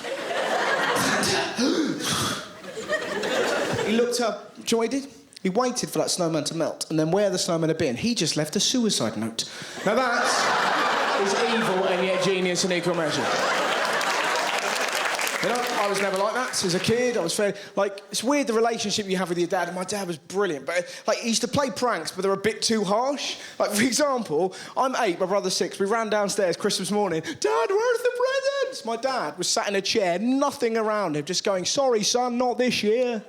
He looked up. Do you know what he did? He waited for that snowman to melt, and then where the snowman had been, he just left a suicide note. Now that is evil and yet genius in equal measure. You know, I was never like that. As a kid, I was fairly... Like, it's weird the relationship you have with your dad, and my dad was brilliant, but, like, he used to play pranks, but they're a bit too harsh. Like, for example, I'm 8, my brother's 6. We ran downstairs Christmas morning. Dad, where's the presents? My dad was sat in a chair, nothing around him, just going, sorry, son, not this year.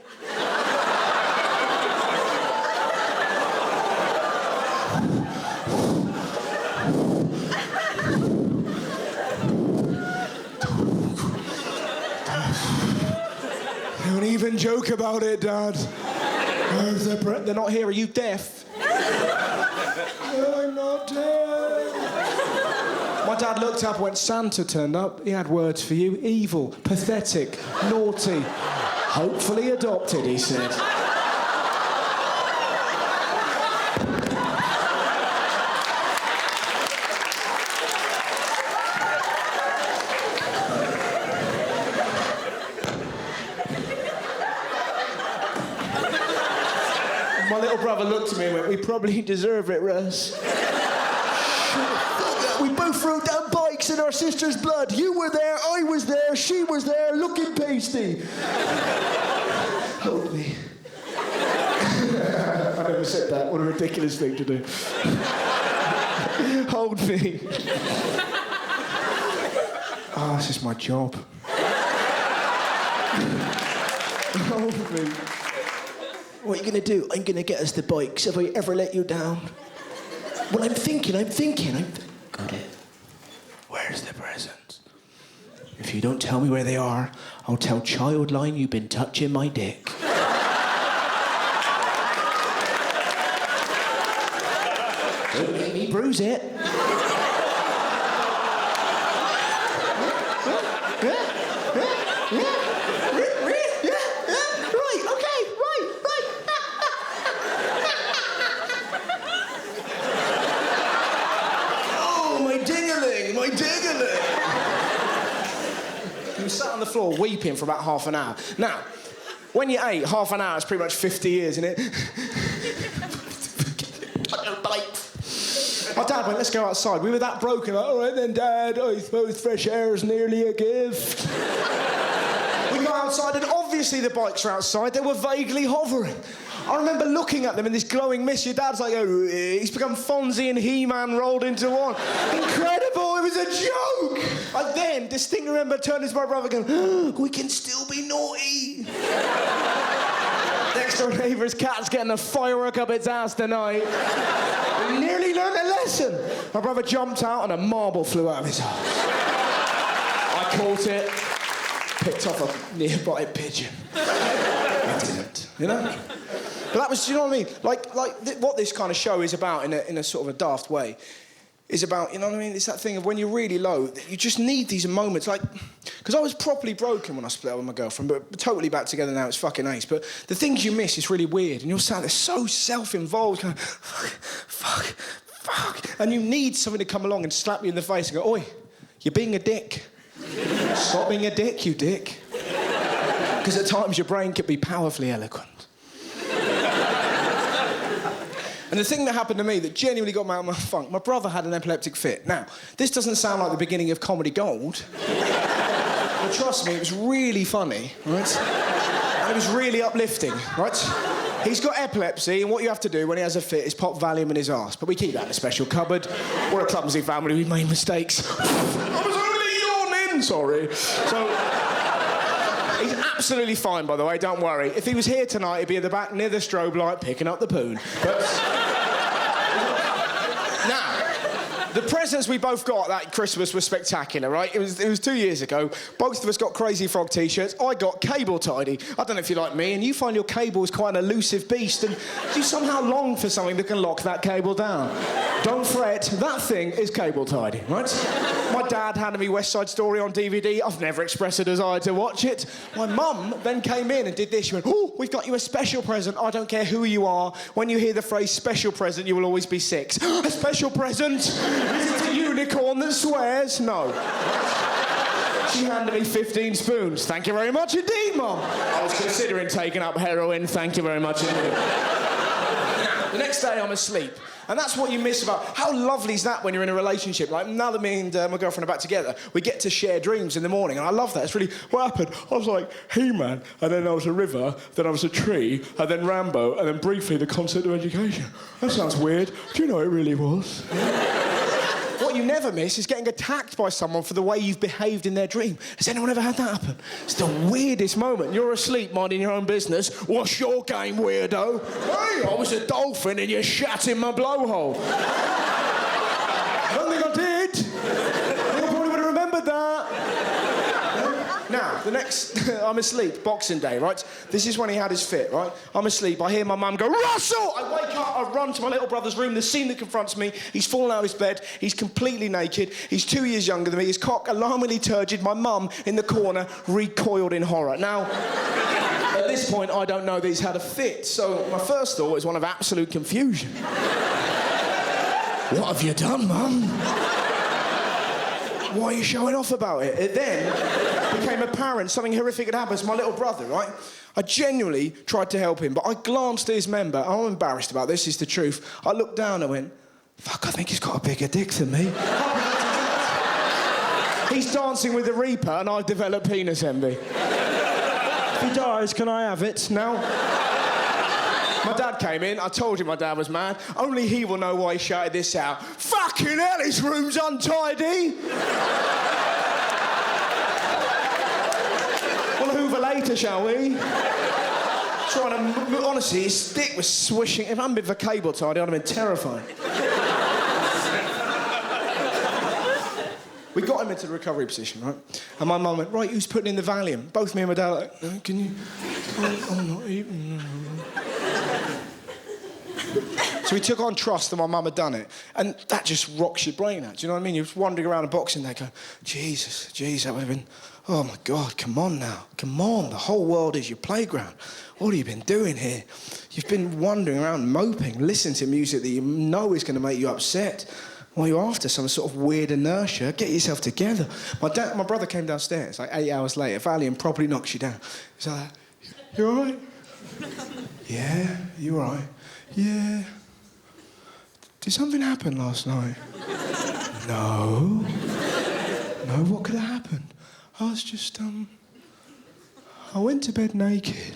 Don't even joke about it, Dad. They're not here. Are you deaf? I'm not deaf. My dad looked up and went, Santa turned up. He had words for you. Evil, pathetic, naughty. Hopefully adopted, he said. probably deserve it, Russ. We both rode down bikes in our sister's blood. You were there, I was there, she was there, looking pasty. Hold me. I never said that. What a ridiculous thing to do. Hold me. Oh, this is my job. Hold me. What are you going to do? I'm going to get us the bikes. Have I ever let you down? Well, I'm thinking. Got it. Where's the presents? If you don't tell me where they are, I'll tell Childline you've been touching my dick. Don't make me bruise it. He was sat on the floor weeping for about half an hour. Now, when you're 8, half an hour is pretty much 50 years, isn't it? My dad went, let's go outside. We were that broken. Like, all right then, Dad, I suppose fresh air is nearly a gift. We go outside and obviously the bikes are outside. They were vaguely hovering. I remember looking at them in this glowing mist. Your dad's like, oh, he's become Fonzie and He-Man rolled into one. Incredible, it was a joke. I then distinctly remember turning to my brother going, oh, we can still be naughty. Next door neighbour's cat's getting a firework up its ass tonight. We nearly learned a lesson. My brother jumped out and a marble flew out of his ass. I caught it, picked off a nearby pigeon. I didn't, you know? But that was, you know what I mean? What this kind of show is about in a sort of a daft way is about, you know what I mean? It's that thing of when you're really low, that you just need these moments, like... Because I was properly broken when I split up with my girlfriend, but totally back together now, it's fucking ace. But the things you miss is really weird, and you're sat there so self-involved, kind of, fuck. And you need something to come along and slap you in the face and go, oi, you're being a dick. Stop being a dick, you dick. Because at times your brain can be powerfully eloquent. And the thing that happened to me that genuinely got me out of my funk, my brother had an epileptic fit. Now, this doesn't sound like the beginning of comedy gold, but trust me, it was really funny, right? And it was really uplifting, right? He's got epilepsy, and what you have to do when he has a fit is pop Valium in his arse. But we keep that in a special cupboard. We're a clumsy family, we made mistakes. I was only yawning, sorry. So... He's absolutely fine, by the way, don't worry. If he was here tonight, he'd be at the back near the strobe light picking up the poon. But... Now, the presents we both got that Christmas were spectacular, right? It was 2 years ago. Both of us got Crazy Frog T-shirts. I got Cable Tidy. I don't know if you're like me, and you find your cable is quite an elusive beast, and you somehow long for something that can lock that cable down. Don't fret, that thing is Cable Tidy, right? My dad handed me West Side Story on DVD. I've never expressed a desire to watch it. My mum then came in and did this. She went, oh, we've got you a special present. I don't care who you are. When you hear the phrase special present, you will always be 6. A special present? Is it a unicorn that swears? No. She handed me 15 spoons. Thank you very much indeed, Mum. I was considering taking up heroin. Thank you very much indeed. The next day, I'm asleep. And that's what you miss about... How lovely is that when you're in a relationship? Like, now that me and my girlfriend are back together, we get to share dreams in the morning, and I love that. It's really... What happened? I was like, He-Man, and then I was a river, then I was a tree, and then Rambo, and then briefly the concept of education. That sounds weird. Do you know it really was? What you never miss is getting attacked by someone for the way you've behaved in their dream. Has anyone ever had that happen? It's the weirdest moment. You're asleep, minding your own business. What's your game, weirdo? Hey, I was a dolphin and you shat in my blowhole. I don't think I did. I think I probably would have remembered that. Now, the next... I'm asleep, Boxing Day, right? This is when he had his fit, right? I'm asleep, I hear my mum go, Russell! I wake up, I run to my little brother's room, the scene that confronts me, he's fallen out of his bed, he's completely naked, he's 2 years younger than me, his cock alarmingly turgid, my mum in the corner recoiled in horror. Now, at this point, I don't know that he's had a fit, so my first thought is one of absolute confusion. What have you done, Mum? Why are you showing off about it? And then... became apparent something horrific had happened to my little brother, right? I genuinely tried to help him, but I glanced at his member. I'm embarrassed about this, is the truth. I looked down and went, fuck, I think he's got a bigger dick than me. He's dancing with the Reaper and I've developed penis envy. If he dies, can I have it now? My dad came in, I told him my dad was mad. Only he will know why he shouted this out. Fucking hell, his room's untidy! Well, hoover later, shall we? Honestly, his dick was swishing. If I hadn't been for cable tidy, I'd have been terrified. We got him into the recovery position, right? And my mum went, right, who's putting in the Valium? Both me and my dad were like, can you... I'm not eating... So we took on trust that my mum had done it. And that just rocks your brain out, do you know what I mean? You're just wandering around a boxing day going, Jesus, that would have been... Oh, my God, come on now. Come on, the whole world is your playground. What have you been doing here? You've been wandering around moping, listening to music that you know is going to make you upset. While you're after some sort of weird inertia, get yourself together. My brother came downstairs, like 8 hours later. Valium properly knocks you down. He's like, you all right? Yeah, you all right? Yeah. Did something happen last night? No. No, what could have happened? I was just, I went to bed naked.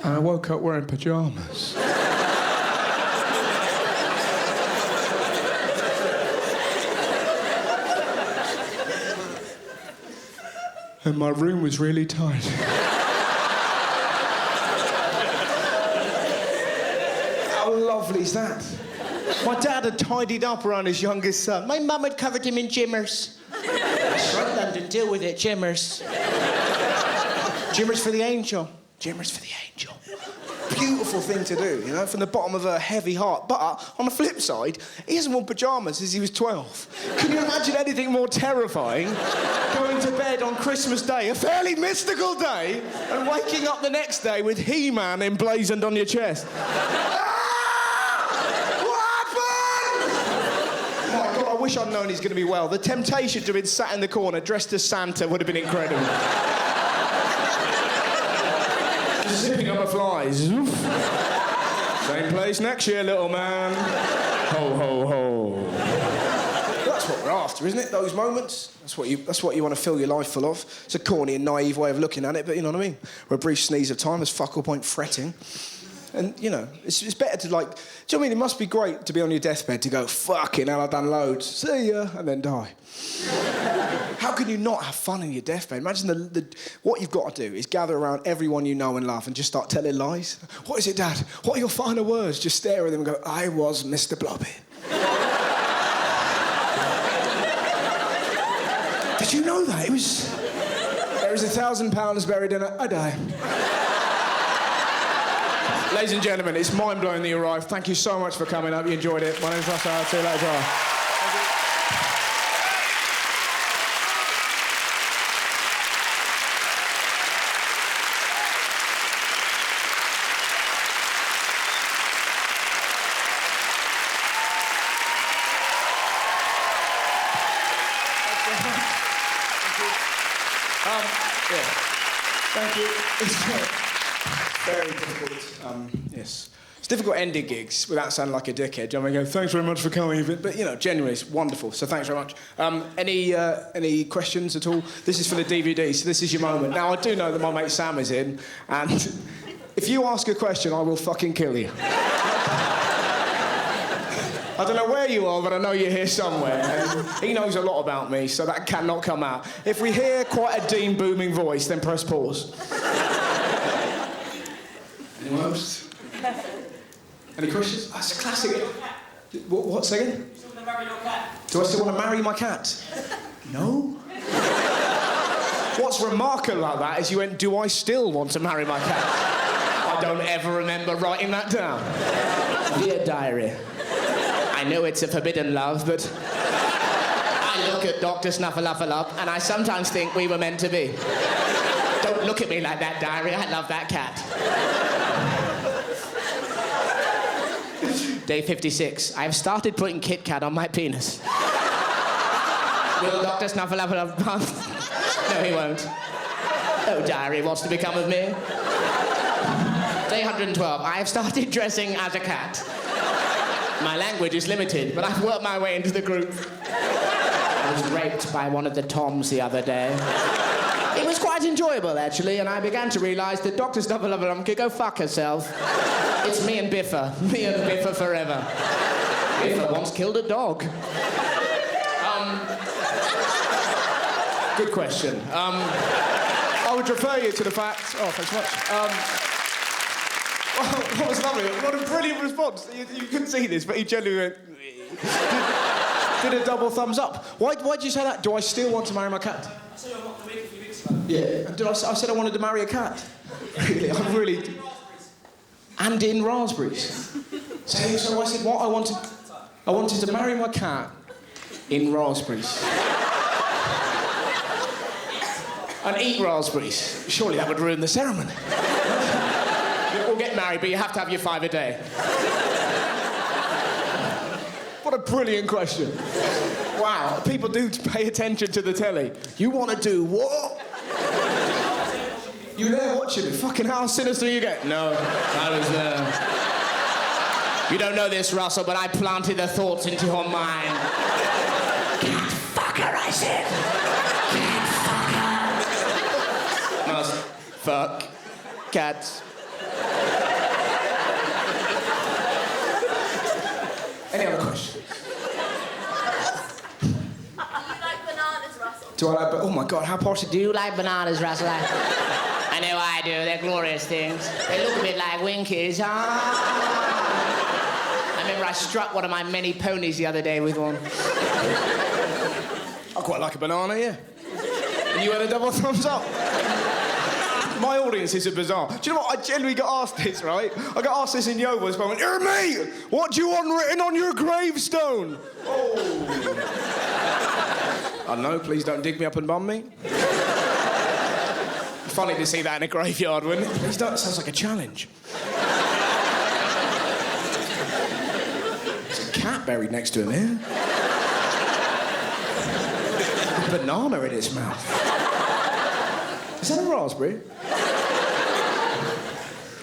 And I woke up wearing pyjamas. And my room was really tight. How lovely is that? My dad had tidied up around his youngest son. My mum had covered him in jimmers. That's right, London, deal with it, jimmers. Jimmers for the angel. Jimmers for the angel. Beautiful thing to do, you know, from the bottom of a heavy heart. But on the flip side, he hasn't worn pyjamas since he was 12. Can you imagine anything more terrifying? Going to bed on Christmas Day, a fairly mystical day, and waking up the next day with He-Man emblazoned on your chest. My God, I wish I'd known he's going to be well. The temptation to have been sat in the corner dressed as Santa would have been incredible. Zipping up the flies. Same place next year, little man. Ho, ho, ho. That's what we're after, isn't it? Those moments. That's what you want to fill your life full of. It's a corny and naive way of looking at it, but you know what I mean? Where a brief sneeze of time, there's fuck all point fretting. And, you know, it's better to, like... Do you know what I mean? It must be great to be on your deathbed to go, fucking hell, I've done loads. See ya. And then die. How can you not have fun in your deathbed? Imagine what you've got to do is gather around everyone you know and love and just start telling lies. What is it, Dad? What are your final words? Just stare at them and go, I was Mr. Blobby. Did you know that? There was £1,000 buried in a day. Ladies and gentlemen, it's mind-blowing that you arrived. Thank you so much for coming. I hope you enjoyed it. My name's Russ. I'll see you later. Thank you. It's very difficult. Yes. It's difficult ending gigs without sounding like a dickhead. I mean, go, thanks very much for coming. But, you know, genuinely, it's wonderful. So thanks very much. Any questions at all? This is for the DVD, so this is your moment. Now, I do know that my mate Sam is in, and if you ask a question, I will fucking kill you. I don't know where you are, but I know you're here somewhere. And he knows a lot about me, so that cannot come out. If we hear quite a Dean booming voice, then press pause. Anyone else? Any questions? Oh, it's a classic. What's again? Do I still want to marry my cat? No. What's remarkable about that is you went, do I still want to marry my cat? I don't ever remember writing that down. Dear diary, I know it's a forbidden love, but I look at Dr. Snuffleupalup and I sometimes think we were meant to be. Don't look at me like that, diary. I love that cat. Day 56. I have started putting Kit Kat on my penis. Will Dr. Snuffleupalup... No, he won't. Oh, diary, what's to become of me? Day 112. I have started dressing as a cat. My language is limited, but I've worked my way into the group. I was raped by one of the Toms the other day. It was quite enjoyable, actually, and I began to realise that Dr. Stuffalum could go fuck herself. It's me and Biffa. Me and Biffa forever. Biffa once killed a dog. Good question. I would refer you to the fact... Oh, thanks so much. What was lovely? What a brilliant response. You couldn't see this, but he genuinely went... did a double thumbs up. Why did you say that? Do I still want to marry my cat? I said I want to make a few weeks ago. Yeah. And I said I wanted to marry a cat. Really, I really... And in raspberries. So I said what? I wanted to marry my cat in raspberries. And eat raspberries. Surely that would ruin the ceremony. We'll get married, but you have to have your 5 a day. What a brilliant question. Wow, people do pay attention to the telly. You want to do what? You were there watching it. Fucking how sinister you get? No, I was there. You don't know this, Russell, but I planted the thoughts into your mind. Cat fucker, I said. Cat fucker. Must fuck cats. Any other questions? Do you like bananas, Russell? Do I like... Oh, my God, how posh... Do you like bananas, Russell? I know I do. They're glorious things. They look a bit like Winkies. I remember I struck one of my many ponies the other day with one. I quite like a banana, yeah. And you had a double thumbs up. My audiences are bizarre. Do you know what? I genuinely got asked this, right? I got asked this in Yeovil's, but I went, "Here, mate, what do you want written on your gravestone?" Oh. I don't know, please don't dig me up and bum me. Funny to see that in a graveyard, wouldn't it? Please don't, it sounds like a challenge. There's a cat buried next to him here. A banana in his mouth. Is that a raspberry?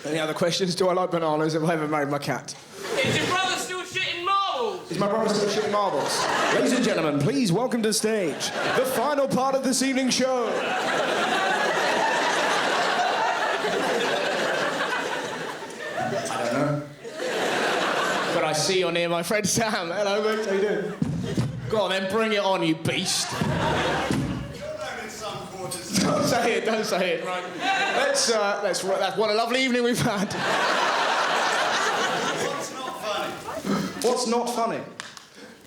Any other questions? Do I like bananas? Have I ever married my cat? Is your brother still shitting marbles? Is my brother still shitting marbles? Ladies and gentlemen, please welcome to the stage the final part of this evening's show. I don't know. But I see you're near my friend Sam. Hello, mate. How you doing? Go on, then bring it on, you beast. Don't say it, don't say it. Right. Let's what a lovely evening we've had. What's not funny? What's not funny?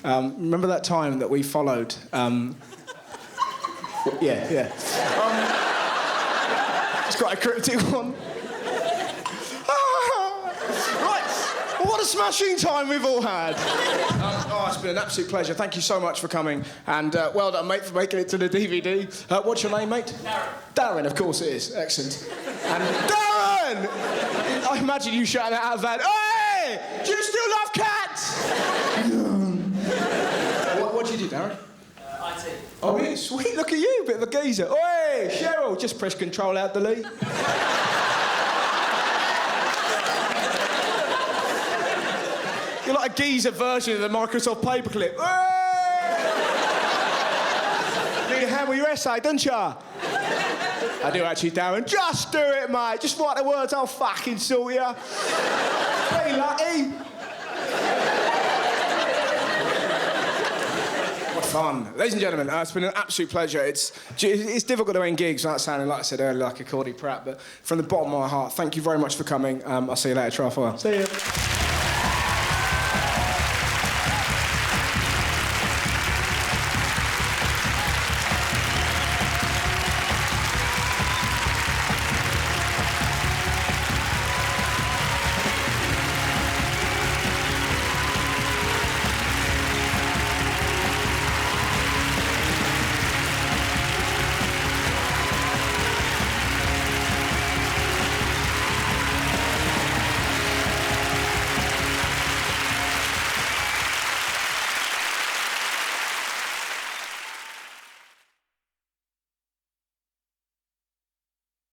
Remember that time that we followed? Yeah. It's quite a cryptic one. Right. Well, what a smashing time we've all had. It's been an absolute pleasure. Thank you so much for coming. And well done, mate, for making it to the DVD. What's your name, mate? Darren. Darren, of course it is. Excellent. And Darren! I imagine you shouting that out of that. Hey! Do you still love cats? What do you do, Darren? IT. Oh, yeah, sweet. Look at you, bit of a geezer. Oi, Cheryl, just press control out delete. You're like a geezer version of the Microsoft paperclip. Need a hand with your essay, don't ya? I do actually, Darren. Just do it, mate. Just write the words, I'll fucking sort ya. Be lucky. What fun. Ladies and gentlemen, it's been an absolute pleasure. It's difficult to end gigs without sounding, like I said earlier, like a Cordy Pratt, but from the bottom of my heart, thank you very much for coming. I'll see you later. Try for. See you.